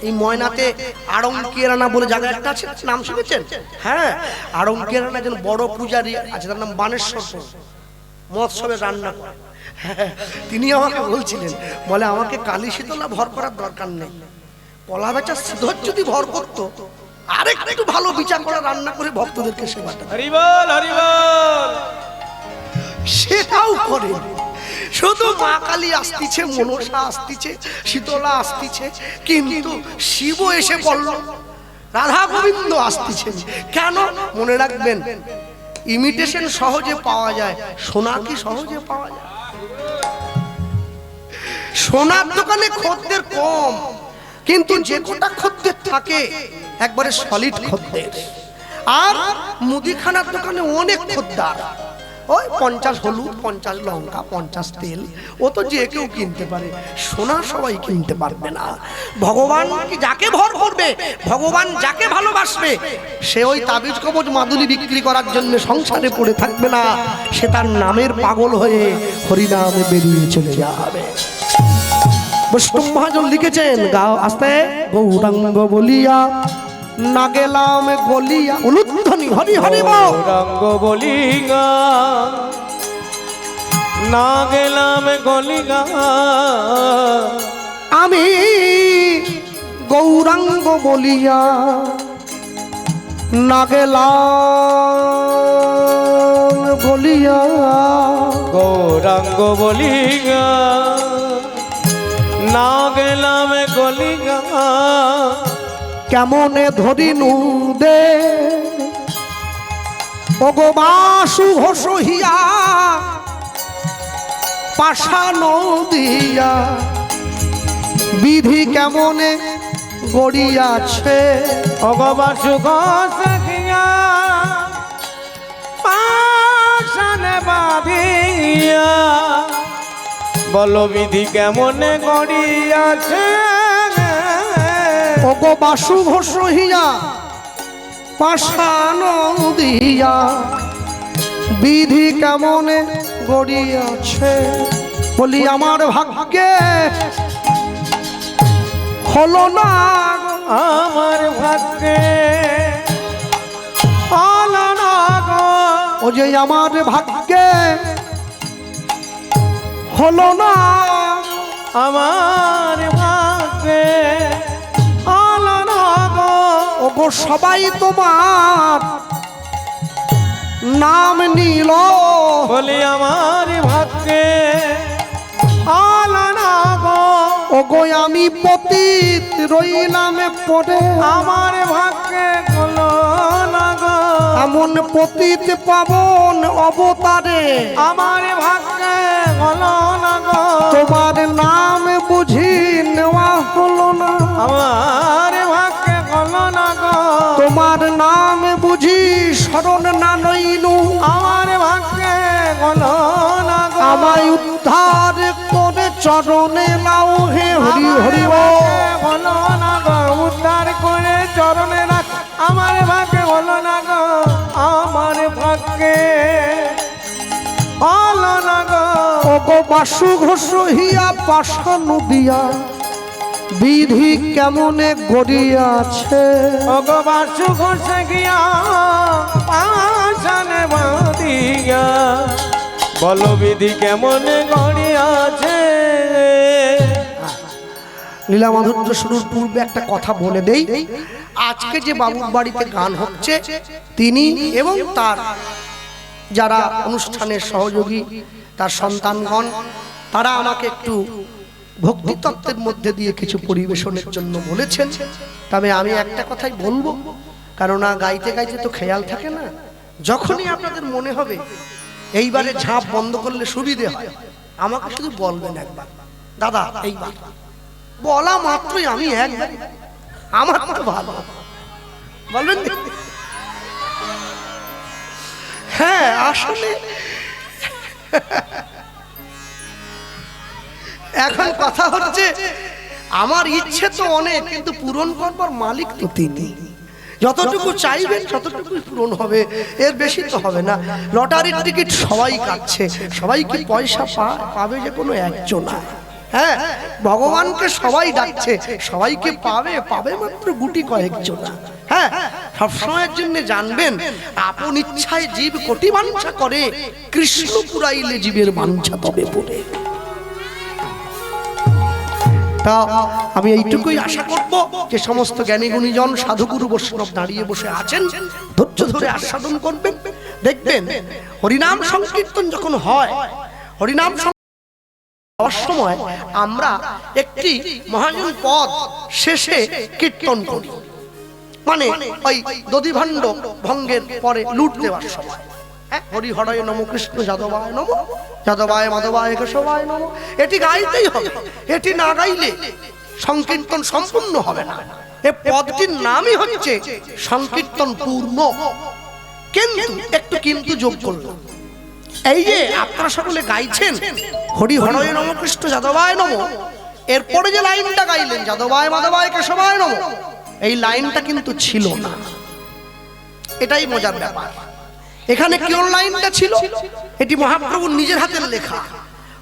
এই ময়নাতে আড়ংকিয়ারানা বলে জায়গা একটা আছে, নাম শুনেছেন? হ্যাঁ, আড়ংকিয়ারানা একজন বড় পূজারী আছে, তার নাম বানেশ্বর, মহোৎসবে রান্না করে। তিনি আমাকে বলছিলেন, বলে আমাকে কালী শীতলা ভর করার দরকার নেই, কলা বেচা শ্রীধর যদি ভর করতো আর একটু ভালো বিচার করে রান্না করে ভক্তদেরকে সেবাটা হরি বল হরি বল। সেটাও করে। শুধু মা কালী আসতিছে, মনসা আসতিছে, শীতলা আসতিছে, কিন্তু শিব এসে পড়ল, রাধা গোবিন্দ আসতিছেন কেন? মনে রাখবেন, ইমিটেশন সহজে পাওয়া যায়, সোনা কি সহজে পাওয়া যায়? সোনার দোকানে খদ্দের কম, কিন্তু যে কটা খদ্দের থাকে একবারে সলিড খদ্দের। আর মুদিখানার দোকানে অনেক খদ্দার, ওই 50 হলুদ, 50 লঙ্কা, 50 তেল, ও তো যে কেউ কিনতে পারে, সোনা সবাই কিনতে পারবে না। ভগবান যাকে ভর করবে, ভগবান যাকে ভালোবাসবে, সে ওই তাবিজ কবজ মাদুলি বিক্রি করার জন্য সংসারে পড়ে থাকবে না, সে তার নামের পাগল হয়ে হরিনামে বেরিয়ে চলে যাবে। বৈষ্ণব মহাজন লিখেছেন, গাও আস্তে, গৌরাঙ্গ বলিয়া না গেলাম গলিয়া, উলুধ্বনি হরি হরি বল। রঙ্গ বলিগা না গেলাম গলিগা, আমি গৌরাঙ্গ বলিয়া না গেলাম গলিয়া, গৌরাঙ্গ বলিগা না গেলাম গলিগা, কেমনে ধরিনু দে ওগো বাসু ঘোষহিয়া পাষাণ দিয়া, বিধি কেমনে গড়িয়াছে ভগবান সুখ সখিয়া পাশানে বাঁধিয়া, বলো বিধি কেমনে গড়িয়াছে, ওগো বাসু ঘোষহিয়া পাষাণ দিয়া, বিধি কেমনে গড়িয়াছে। বলি আমার ভাগ্যে হলো না, আমার ভাগ্যে হলো না গো, ও যে আমার ভাগ্যে হলো না, আমার ভাগ্যে হলো না গো, ওগো সবাই তোমার নাম নিল, বলি আমার ভাগ্যে হলো না গো, ওগো আমি পতিত রইলাম পড়ে, আমার ভাগ্যে হলো না গো, এমন পতিত পাবন অবতারে, আমার ভাগ্যে হলো না গো, তোমার নাম বুঝি নেওয়া হলো না, আমার ভাগ্যে হলো না গো, তোমার নাম বুঝি স্মরণ না নইনু, আমার ভাগ্যে হলো না গো, আমায় উদ্ধার করে চরণে নাও হে হরি হরি বল। হলো না গো, উদ্ধার করে চরণে রাখ, আমার ভাগ্যে হলো না গো, আমার ভাগ্যে হলো না গো, ওগো বাসু ঘোষহিয়া পাষাণ দিয়া, বিধি কেমনে গড়িয়াছে, ওগো বাসু ঘষে গিয়া পাশানে বাঁধিয়া, বলো বিধি কেমনে গড়িয়াছে। লীলা মাধুর্য শুরুর পূর্বে একটা কথা বলে দেই, আজকে যে বাবুর বাড়িতে গান হচ্ছে, তিনি এবং তার যারা অনুষ্ঠানের সহযোগী, তার সন্তানগণ, তারা আমাকে একটু ভক্তি তত্ত্বের মধ্যে দিয়ে কিছু পরিবেশনের জন্য বলেছেন। তবে আমি একটা কথাই বলবো, কেননা গাইতে গাইতে তো খেয়াল থাকে না, যখনই আপনাদের মনে হবে এইবারে ঝাঁপ বন্ধ করলে সুবিধে হয়, আমাকে শুধু বলবেন একবার, দাদা এইবার বলা মাত্রই আমি একবার, আমার তো ভালো বলবেন। হ্যাঁ আসলে এখন কথা হচ্ছে, আমার ইচ্ছে তো অনেক, কিন্তু পূরণ করবার মালিক তো তিনি। যতটুকু চাইবেন ততটুকুই পূরণ হবে, এর বেশি তো হবে না। লটারির টিকিট সবাই কাটছে, সবাই কি পয়সা পাবে যে কোনো একজন? হ্যাঁ, ভগবানকে সবাই ডাকছে, সবাইকে পাবে মাত্র গুটি কয়েকজন। হ্যাঁ, সবসময়ের জন্য জানবেন, আপন ইচ্ছায় জীব কোটি বাঞ্ছা করে, কৃষ্ণ পুরাইলে জীবের বাঞ্ছা তবে পড়ে। তা আমি এইটুকুই আশা করব যে সমস্ত জ্ঞানী গুণীজন সাধুগুরু বৈষ্ণব দাঁড়িয়ে বসে আছেন ধৈর্য ধরে আস্বাদন করবেন। দেখবেন হরিনাম সংকীর্তন যখন হয়, হরিনাম হওয়ার সময় আমরা একটি মহাজন পদ শেষে কীর্তন করি, মানে ওই দধিভাণ্ড ভঙ্গের পরে লুট দেওয়ার সময় হরি হরয় নমঃ কৃষ্ণ যাদবায় নমঃ যাদবায় মাধবায় কেশবায় নমঃ, এটি গাইতেই হবে। এটি না গাইলে সংকীর্তন সম্পূর্ণ হবে না। এই পদটির নামই হচ্ছে সংকীর্তন পূর্ণ। কিন্তু একটু কিন্তু যোগ করলো, এই যে আপনারা সকলে গাইছেন হরি হরয় নমঃ কৃষ্ণ যাদবায় নমঃ, এরপরে যে লাইনটা গাইলেন যাদবায় মাধবায় কেশবায় নমঃ, এই লাইনটা কিন্তু ছিল না। এটাই মজার ব্যাপার। এখানে কোন লাইনটা ছিল? এটি মহাপ্রভুর নিজের হাতের লেখা,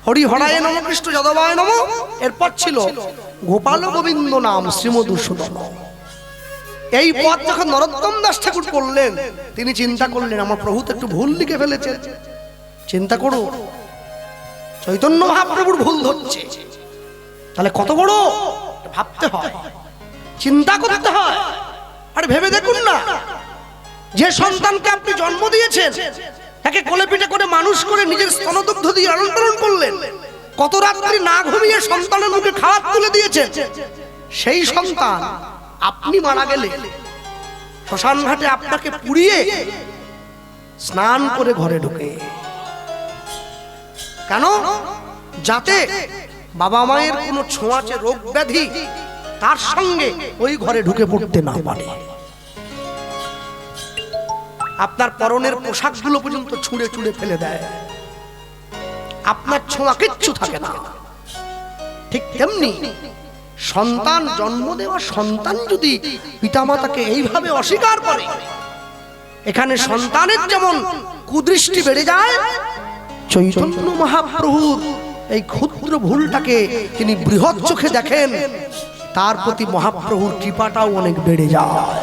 হরি হরায় নমঃ কৃষ্ণ যাদবায় নমঃ, এরপর ছিল গোপাল গোবিন্দ নাম শ্রীমধুসূদন। এই পদ যখন নরোত্তম দাস ঠাকুর করলেন, তিনি চিন্তা করলেন আমার প্রভু তো একটু ভুল লিখে ফেলেছেন। চিন্তা করো, চৈতন্য মহাপ্রভুর ভুল হচ্ছে, তাহলে কত বড় ভাবতে হয়, চিন্তা করতে হয়। আরে ভেবে দেখুন না, যে সন্তানকে আপনি জন্ম দিয়েছেন, তাকে কোলে পিঠে করে মানুষ করে নিজের স্তনদুগ্ধ দিয়ে লালন পালন করলেন, কত রাত্রি না ঘুমিয়ে সন্তানের মুখে খাবার তুলে দিয়েছেন, সেই সন্তান আপনি মারা গেলে শ্মশান ঘাটে আপনাকে পুড়িয়ে স্নান করে ঘরে ঢুকে, কেন? যাতে বাবা মায়ের কোনো ছোঁয়াচে রোগ ব্যাধি তার সঙ্গে ওই ঘরে ঢুকে পড়তে না পারে। আপনার পরনের পোশাকগুলো পর্যন্ত ছুঁড়ে ছুঁড়ে ফেলে দেয়, আপনার ছোঁয়া কিচ্ছু থাকে না। ঠিক তেমনি সন্তান জন্ম দেওয়া সন্তান যদি পিতামাতাকে এইভাবে অস্বীকার করে, এখানে সন্তানের যেমন কুদৃষ্টি বেড়ে যায়, চৈতন্য মহাপ্রভুর এই ক্ষুদ্র ভুলটাকে তিনি বৃহৎ চোখে দেখেন, তার প্রতি মহাপ্রভুর কৃপাটাও অনেক বেড়ে যায়।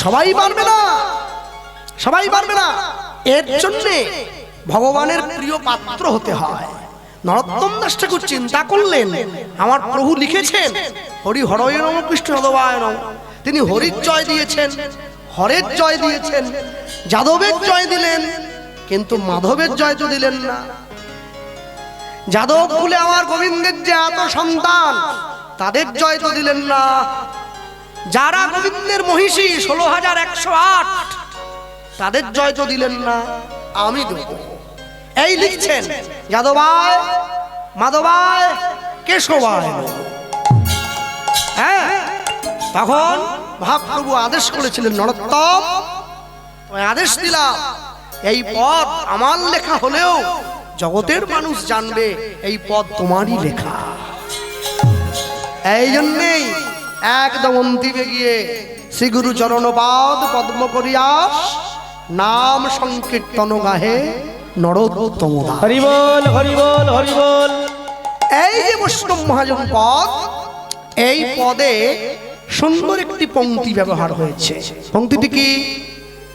সবাই পারবে না, সবাই পারবে না। এর জন্যে ভগবানের প্রিয় পাত্র হতে হয়। নরোত্তম দাস ঠাকুর চিন্তা করলেন, আমার প্রভু লিখেছেন হরি হরয় নমঃ কৃষ্ণ যাদবায় নমঃ, তিনি হরির জয় দিয়েছেন, হরের জয় দিয়েছেন, যাদবের জয় দিলেন, কিন্তু মাধবের জয় তো দিলেন না। যাদব বলে আমার গোবিন্দের যে এত সন্তান, তাদের জয় তো দিলেন না। যারা গোবিন্দের মহিষী 16,108, তাদের জয় তো দিলেন না, আমি দেব। এই লিখছেন যাদবায় মাধবায় কেশবায়। হ্যাঁ, তখন মহাপ্রভু আদেশ করেছিলেন, নরোত্তম আদেশ দিলাম, এই পদ আমার লেখা হলেও জগতের মানুষ জানবে এই পদ তোমারই লেখা। এই জন্যেই একদম অন্তিমে গিয়ে শ্রী গুরু চরণপাদ পদ্ম করিয়াস নাম সংকীর্তন গাহে নরোত্তম দাস। হরি বল হরি বল হরি বল। এই যে বৈষ্ণব মহাজন পদ, এই পদে সুন্দর একটি পংক্তি ব্যবহার হয়েছে। পংক্তিটি কি?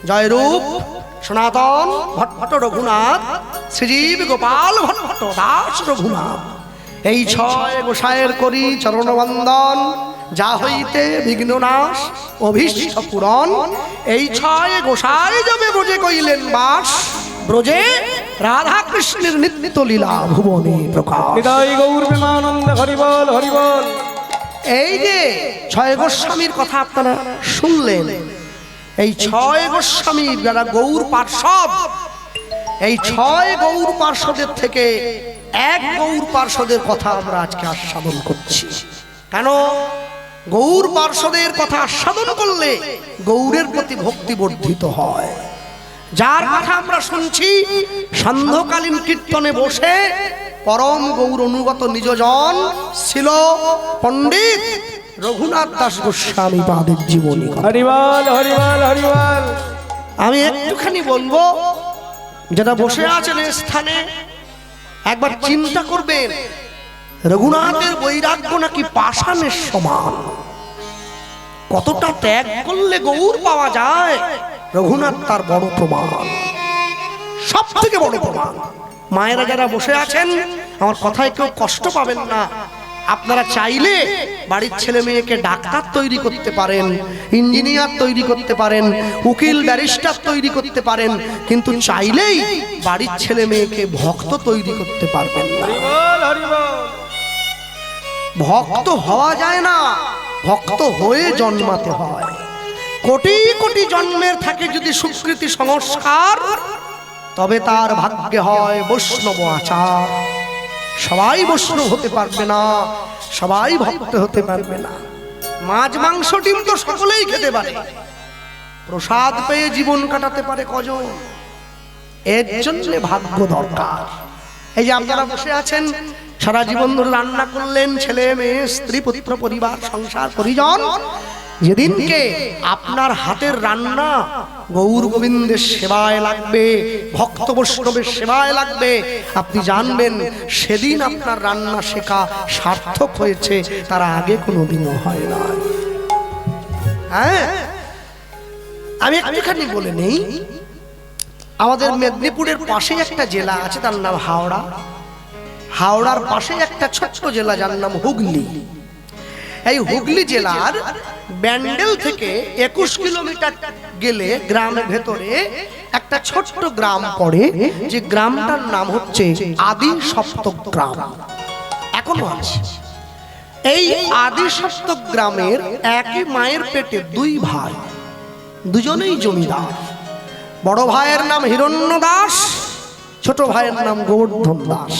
জয়রূপ সনাতন ভট্ট রঘুনাথ শ্রীজীব গোপাল ভট্ট দাস রঘুনাথ, এই ছয় গোসাইয়ের করি চরণবন্দন, যা হইতে বিঘ্ননাশ অভীষ্ট পূরণ। এই ছয় গোসাই যাবে ব্রজে কইলেন বাস, ব্রজে রাধা কৃষ্ণের নিত্য লীলা ভুবনে প্রকাশ। হৃদয় গৌর প্রেমানন্দ হরি বল হরি বল। এই যে ছয় গোস্বামীর কথা আপনারা শুনলেন, এই ছয় গোস্বামী যারা গৌর পার্ষদ, এই ছয় গৌর পার্ষদের থেকে এক গৌর পার্ষদের কথা আমরা আজকে আস্বাদন করছি। কেন? গৌর পার্ষদের কথা আস্বাদন করলে গৌরের প্রতি ভক্তি বর্ধিত হয়। যার কথা আমরা শুনছি সান্ধ্যকালীন কীর্তনে বসে পরম গৌর অনুগত নিজজন ছিল পণ্ডিত রঘুনাথ দাস গোস্বামী পাদের জীবনী। হরি বল হরি বল হরি বল। আমি একটুখানি বলবো, যারা বসে আছেন এই স্থানে একবার চিন্তা করবেন, রঘুনাথের বৈরাগ্য নাকি পাষাণের সমান। কতটা ত্যাগ করলে গৌর পাওয়া যায়, রঘুনাথ তার বড় প্রমাণ, সব থেকে বড় প্রমাণ। মায়েরা যারা বসে আছেন, আমার কথায় কেউ কষ্ট পাবেন না, আপনারা চাইলে বাড়ির ছেলে মেয়েকে ডাক্তার তৈরি করতে পারেন, ইঞ্জিনিয়ার তৈরি করতে পারেন, উকিল ব্যারিস্টার তৈরি করতে পারেন, কিন্তু চাইলেই বাড়ির ছেলে মেয়েকে ভক্ত তৈরি করতে পারবেন না। ভক্ত হওয়া যায় না, ভক্ত হয়ে জন্মাতে হয়। কোটি কোটি জন্মের থাকে যদি সুকৃতি সংস্কার, তবে তার ভাগ্যে হয় বৈষ্ণব আচার। সবাই বৈষ্ণব হতে পারবে না, সবাই ভক্ত হতে পারবে না। মাছ মাংস ডিম তো সকলেই খেতে পারে, প্রসাদ পেয়ে জীবন কাটাতে পারে কজন? এর জন্য ভাগ্য দরকার। এই যে আপনারা বসে আছেন, সারা জীবন ধরে রান্না করলেন, ছেলে মেয়ে স্ত্রী পুত্র পরিবার সংসার পরিজন, যেদিনকে আপনার হাতের রান্না গৌর গোবিন্দের সেবায় লাগবে, ভক্ত বৈষ্ণবের সেবায় লাগবে, আপনি জানবেন সেদিন আপনার রান্না শেখা সার্থক হয়েছে, তার আগে কোনোদিনও হয় না। হ্যাঁ, আমি একটুখানি বলে নেই, আমাদের মেদিনীপুরের পাশে একটা জেলা আছে, তার নাম হাওড়া। হাওড়ার পাশে একটা ছোট্ট জেলা, যার নাম হুগলি। এই হুগলি জেলার ব্যান্ডেল থেকে 21 কিলোমিটার গেলে গ্রামের ভেতরে একটা ছোট্ট গ্রাম পড়ে, যে গ্রামটার নাম হচ্ছে আদি সপ্তক গ্রাম, এখনো আছে। এই আদি সপ্তক গ্রামের একই মায়ের পেটে দুই ভাই, দুজনেই জমিদার। বড় ভাইয়ের নাম হিরণ্য দাস, ছোট ভাইয়ের নাম গোবর্ধন দাস।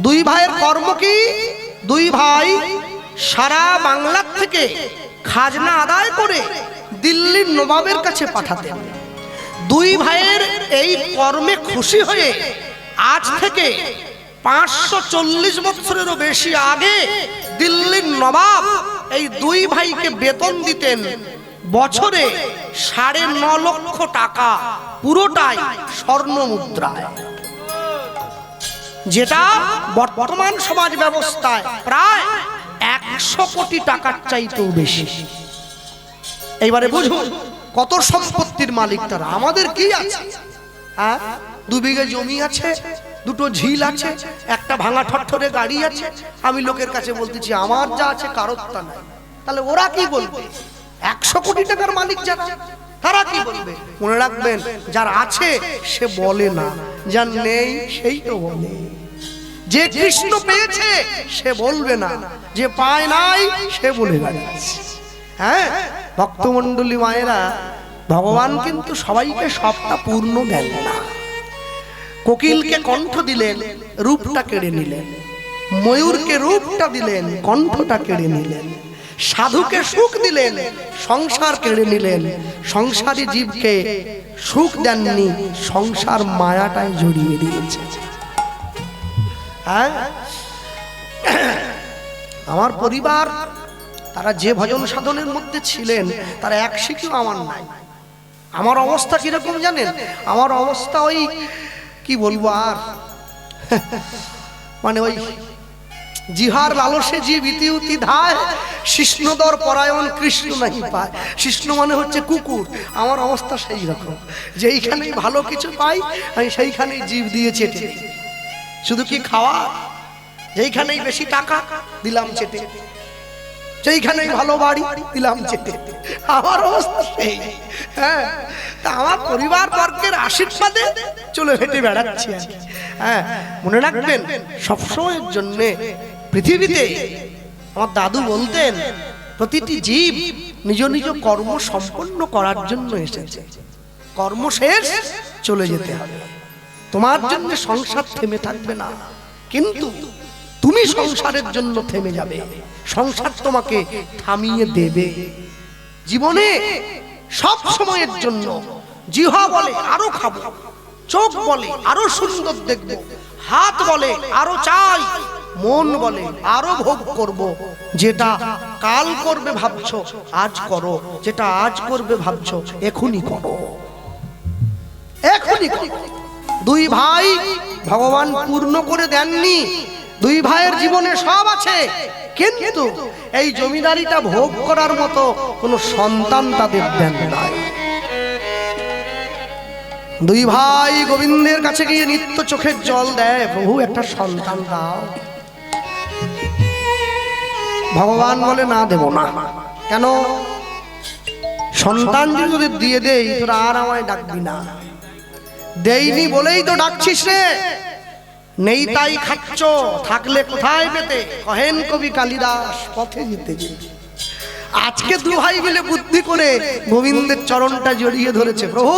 দুই ভাইয়ের কর্ম কি? দুই ভাই সারা বাংলার থেকে খাজনা আদায় করে দিল্লির নবাবের কাছে পাঠাতেন। দুই ভাইয়ের এই কর্মে খুশি হয়ে আজ থেকে 540 বছরেরও বেশি আগে দিল্লির নবাব এই দুই ভাইকে বেতন দিতেন বছরে 9.5 লক্ষ টাকা, পুরোটাই স্বর্ণ মুদ্রায়, যেটা বর্তমান সমাজ ব্যবস্থায় প্রায় 100 কোটি টাকার চাইতেও বেশি। এইবারে বুঝুন কত সম্পত্তির মালিক তারা। আমাদের কি আছে? হ্যাঁ, 2 বিঘে জমি আছে, 2টো ঝিল আছে, একটা ভাঙা ঠট্টরে গাড়ি আছে। আমি লোকের কাছে বলতেছি আমার যা আছে কারোর তা নাই, তাহলে ওরা কি বলবে? 100 কোটি টাকার মালিক যারা, তারা কি বলবে? মনে রাখবেন, যার আছে সে বলে না, যার নেই সেই তো বলে। যে কৃষ্ণ পেয়েছে সে বলবে না, যে পায় নাই সে বলে বেড়াচ্ছে। হ্যাঁ, ভক্তমণ্ডলী মায়েরা, ভগবান কিন্তু সবাইকে সবটা পূর্ণ দেন না। কোকিলকে কণ্ঠ দিলেন, রূপটা কেড়ে নিলেন। ময়ূরকে রূপটা দিলেন, কণ্ঠটা কেড়ে নিলেন। সাধুকে সুখ দিলেন, সংসার কেড়ে নিলেন। সংসারী জীবকে সুখ দেননি, সংসার মায়াটাই জড়িয়ে দিয়েছে। হ্যাঁ, আমার পরিবার তারা যে ভজন সাধনের মধ্যে ছিলেন, তারা এক শিখিও আমার নাই। আমার অবস্থা কিরকম জানেন? আমার অবস্থা ওই কি বলবো আর, মানে ওই জিহার লালসে জীব ইতি উতি ধায়, শিষ্ণদর পরায়ণ কৃষ্ণ নাহি পায়। শিষ্ণ মানে হচ্ছে কুকুর। আমার অবস্থা সেই রকম, যেইখানেই ভালো কিছু পাই আমি সেইখানেই জীব দিয়ে চেটে। শুধু কি খাওয়া, যেইখানেই বেশি টাকা দিলাম চেটে, যেইখানেই ভালো বাড়ি দিলাম চেটে। আমার অবস্থা সেই। হ্যাঁ, তা আমার পরিবার বর্গের আশীর্বাদে চলে হেঁটে বেড়াচ্ছি। হ্যাঁ, মনে রাখবেন সবসময়ের জন্যে পৃথিবীতে আমার দাদু বলতেন, প্রতিটি জীব নিজ নিজ কর্ম সম্পন্ন করার জন্য এসেছে, কর্ম শেষ চলে যেতে হবে। তোমার জন্য সংসার থেমে থাকবে না, কিন্তু তুমি সংসারের জন্য থেমে যাবে, সংসার তোমাকে থামিয়ে দেবে। জীবনে সব সময়ের জন্য জিহ্বা বলে আরো খাবো, চোখ বলে আরো সুন্দর দেখবো, হাত বলে আরো চাই, মন বলে আরো ভোগ করব। যেটা কাল করবে ভাবছো আজ করো, যেটা আজ করবে ভাবছো এখনই করো, এখনই করো। দুই ভাই ভগবান পূর্ণ করে দেননি। দুই ভাইয়ের জীবনে সব আছে, কিন্তু এই জমিদারিটা ভোগ করার মতো কোনো সন্তান তাদের দেন নাই। দুই ভাই গোবিন্দের কাছে গিয়ে নিত্য চোখের জল দেয়, প্রভু একটা সন্তান দাও। ভগবান বলে না দেব না। কেন? সন্তান যদি দিয়ে দেই তোরা আর আমায় ডাকবি না। দেইনি বলেই তো ডাকছিস রে। নেই তাই খাচ্ছ, থাকলে কোথায় পেতে, কহেন কবি কালিদাস পথে যেতে যেতে। আজকে দু ভাই মিলে বুদ্ধি করে গোবিন্দের চরণটা জড়িয়ে ধরেছে। প্রভু,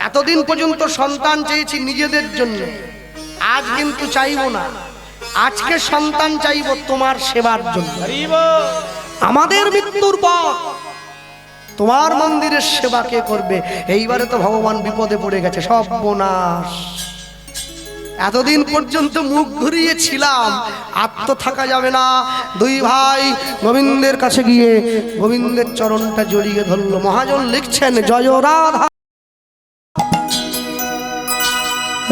এতদিন পর্যন্ত সন্তান চেয়েছি নিজেদের জন্য, আজ কিন্তু চাইবো না। আজকে সন্তান চাইবো তোমার সেবার জন্য। আমাদের মৃত্যুর পর তোমার মন্দিরের সেবা কে করবে? এইবারে তো ভগবান বিপদে পড়ে গেছে, সর্বনাশ। এতদিন পর্যন্ত মুখ ঘুরিয়েছিলাম, আর তো থাকা যাবে না। দুই ভাই গোবিন্দের কাছে গিয়ে গোবিন্দের চরণটা জড়িয়ে ধরল। মহাজন লিখছেন, জয় রাধা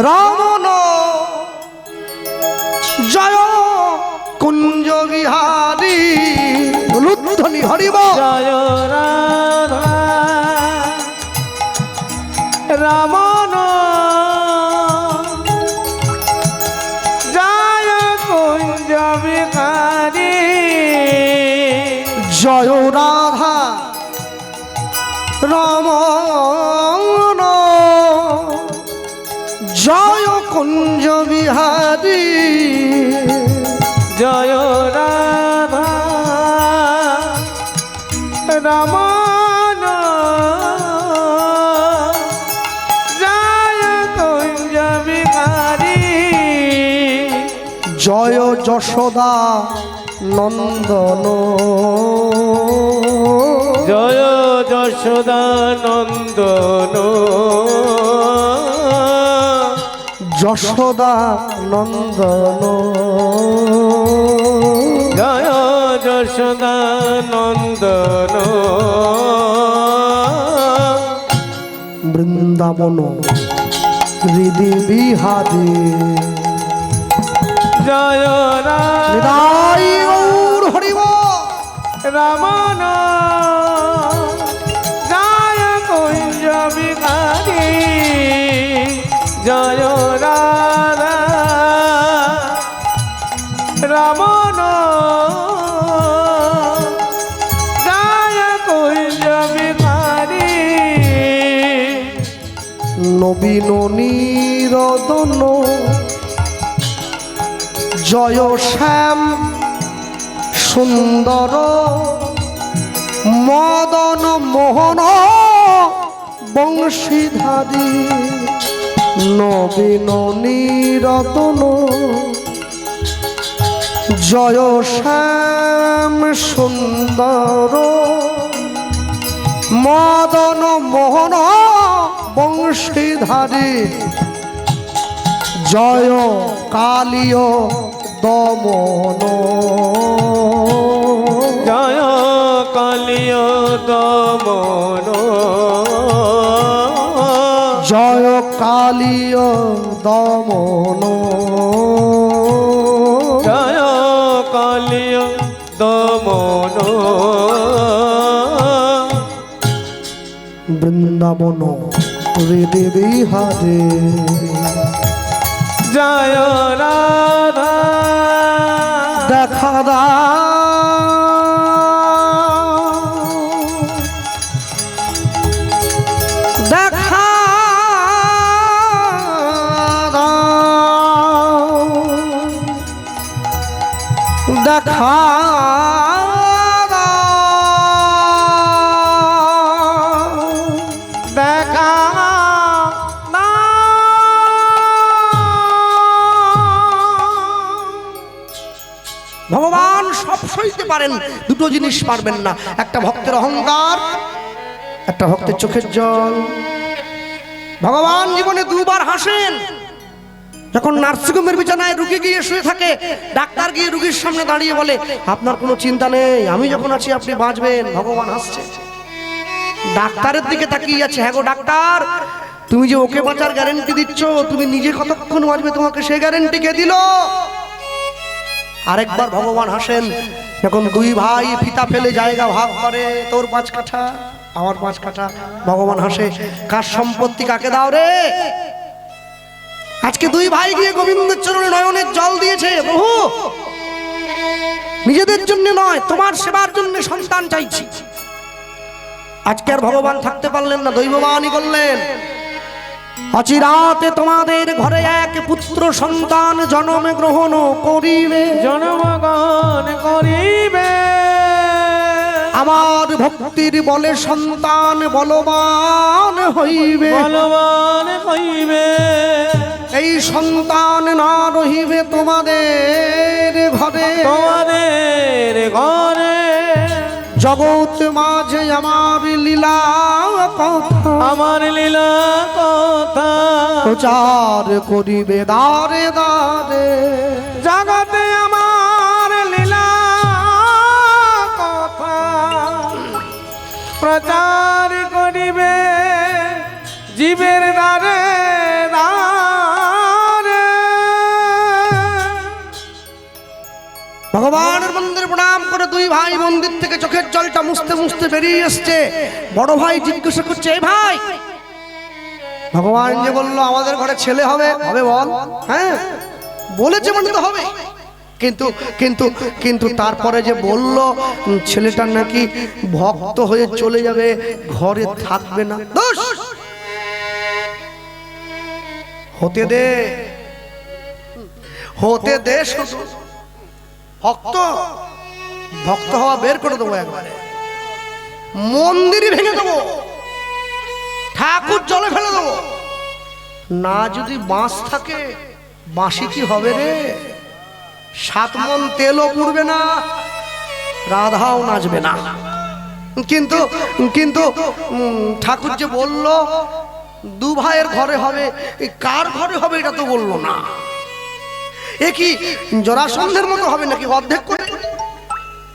রমণ জয় কুঞ্জ বিহারী। লুধ্বনি হরিব জয় রাধা রমণ জয় কুঞ্জ বিহারী। জয় রাধা রমণ জয় কুঞ্জ বিহারী। জয় রাধা রমণ জয় কুঞ্জ বিহারী। জয় যশোদা নন্দন জয় যশোদা নন্দন যশোদা নন্দন জয় যশোদা নন্দন বৃন্দাবন হৃদি বিহারী। জয় হৃদয় গৌর হরিব রমণ জয় কুঞ্জ বিহারী। জয় রাধা রমণ জয় কুঞ্জ বিহারী। নবীন নিরদন জয় শ্যাম সুন্দর মদন মোহন বংশীধারী। নবীন নিরতন জয় শ্যাম সুন্দর মদন মোহন বংশীধারী। জয় কালীয় দমন জয় কালীয় দমন জয় কালীয় দমন জয় কালীয় দমন বৃন্দাবন হৃদি বিহারী। জয় রাধা দেখা দাও দেখা দাও দেখা দেখা না ভগবান সব সইতে পারেন, দুটো জিনিস পারবেন না, একটা ভক্তের অহংকার, একটা ভক্তের চোখের জল। ভগবান জীবনে দুবার হাসেন। যখন নার্সিংহোমের বিছানায় রুগী গিয়ে শুয়ে থাকে, ডাক্তার গিয়ে রুগীর সামনে দাঁড়িয়ে বলে, আপনার কোনো চিন্তা নেই, আমি যখন আছি আপনি বাঁচবেন। ভগবান হাসছে, ডাক্তারের দিকে তাকিয়ে আছে। হ্যাঁ গো ডাক্তার, তুমি যে ওকে বাঁচার গ্যারেন্টি দিচ্ছ, তুমি নিজে কতক্ষণ বাঁচবে তোমাকে সে গ্যারেন্টি কে দিল? আরেকবার ভগবান হাসেন, যখন দুই ভাই ফিতা ফেলে জায়গা ভাগ করে, তোর 5 কাঠা আমার 5 কাঠা। ভগবান হাসে, কার সম্পত্তি কাকে দাও রে? আজকে দুই ভাই গিয়ে গোবিন্দের চরণে নয়নের জল দিয়েছে। প্রভু নিজেদের জন্য নয়, তোমার সেবার জন্য সন্তান চাইছি। আজকে আর ভগবান থাকতে পারলেন না, দৈববাণী করলেন, অচিরাতে তোমাদের ঘরে এক পুত্র সন্তান জন্মে গ্রহণ করিবে, জন্মগ্রহণ করিবে। আমার ভক্তির বলে সন্তান বলবান হইবে, বলবান হইবে। এই সন্তান না রহিবে তোমাদের ঘরে, তোমাদের ঘরে জগৎ মাঝে আমার লীলা কথা, আমার লীলা কথা প্রচার করিবে দারে দারে, জগতে আমার লীলা কথা প্রচার করিবে জীবের দ্বারে দ্বারে। ভগবানের মন্দিরে প্রণাম করে দুই ভাই মন্দির থেকে চোখের জলটা মুছতে মুছতে বেরিয়ে এসছে। বড় ভাই জিজ্ঞাসা করছে, এই ভাই, ভগবান যে বললো আমাদের ঘরে ছেলে হবে, হবে বল? হ্যাঁ বলেছে মানে তো হবে, কিন্তু কিন্তু কিন্তু তারপরে যে বলল ছেলেটা নাকি ভক্ত হয়ে চলে যাবে, ঘরে থাকবে না। দোষ হতে দে, হতে দে, শুধু ভক্ত ভক্ত হওয়া বের করে দেবো, একবারে মন্দিরই ভেঙে দেবো, ঠাকুর জলে ফেলে দেবো। না যদি বাঁশ থাকে, বাঁশি কি হবে রে? 7 মণ তেলও পুড়বে না, রাধাও নাচবে না। কিন্তু কিন্তু ঠাকুর যে বলল দু ভাইয়ের ঘরে হবে, এই কার ঘরে হবে এটা তো বললো না। এ কি জরাসন্ধের মতো হবে নাকি অর্ধেক করে?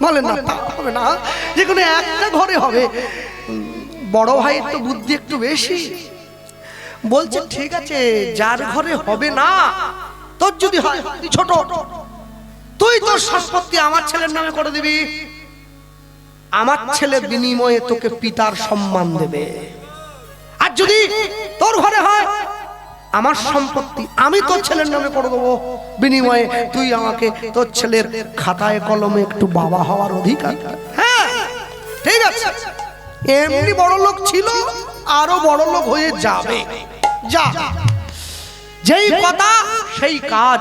বলেন না, তা হবে না, যে কোনো একটা ঘরে হবে। বড় ভাইয়ের তো বুদ্ধি একটু বেশি, বলছে ঠিক আছে, যার ঘরে হবে না, তোর যদি হয়, তুই ছোট, তুই তোর সম্পত্তি আমার ছেলের নামে করে দিবি, আমার ছেলে বিনিময়ে তোকে পিতার সম্মান দেবে। আর যদি তোর ঘরে হয়, আমার সম্পত্তি আমি তোর ছেলের নামে করে দেবো, বিনিময়ে তুই আমাকে তোর ছেলের খাতায় কলমে একটু বাবা হওয়ার অধিকার। হ্যাঁ ঠিক আছে, এমনি বড় লোক ছিল, আরো বড় লোক হয়ে যাবে। যা, যেই কথা সেই কাজ।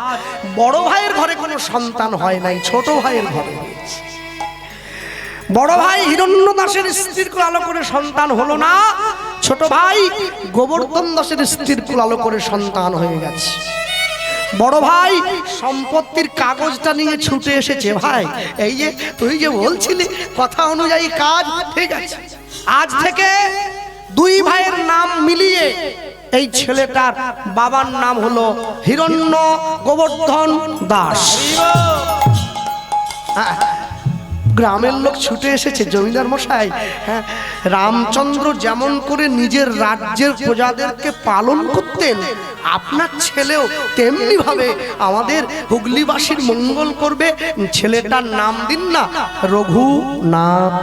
বড় ভাইয়ের ঘরে কোনো সন্তান হয় নাই, ছোট ভাইয়ের ঘরে হয়েছে। বড় ভাই হিরণ্য দাসের স্ত্রীর কুলালো করে সন্তান হলো না, ছোট ভাই গোবর্ধন দাসের স্ত্রীর কুলালো করে সন্তান হয়ে গেছে। বড় ভাই সম্পত্তির কাগজটা নিয়ে ছুটে এসেছে, ভাই এই যে তুই যে বলছিলি কথা অনুযায়ী কাজ, ঠিক আছে, আজ থেকে দুই ভাইয়ের নাম মিলিয়ে এই ছেলেটার বাবার নাম হলো হিরণ্য গোবর্ধন দাস। গ্রামের লোক ছুটে এসেছে, জমিদার মশাই, হ্যাঁ, রামচন্দ্র যেমন করে নিজের রাজ্যের প্রজাদেরকে পালন করতেন, আপনার ছেলেও তেমনি ভাবে আমাদের হুগলিবাসীর মঙ্গল করবে। ছেলেটার নাম দিন না রঘুনাথ।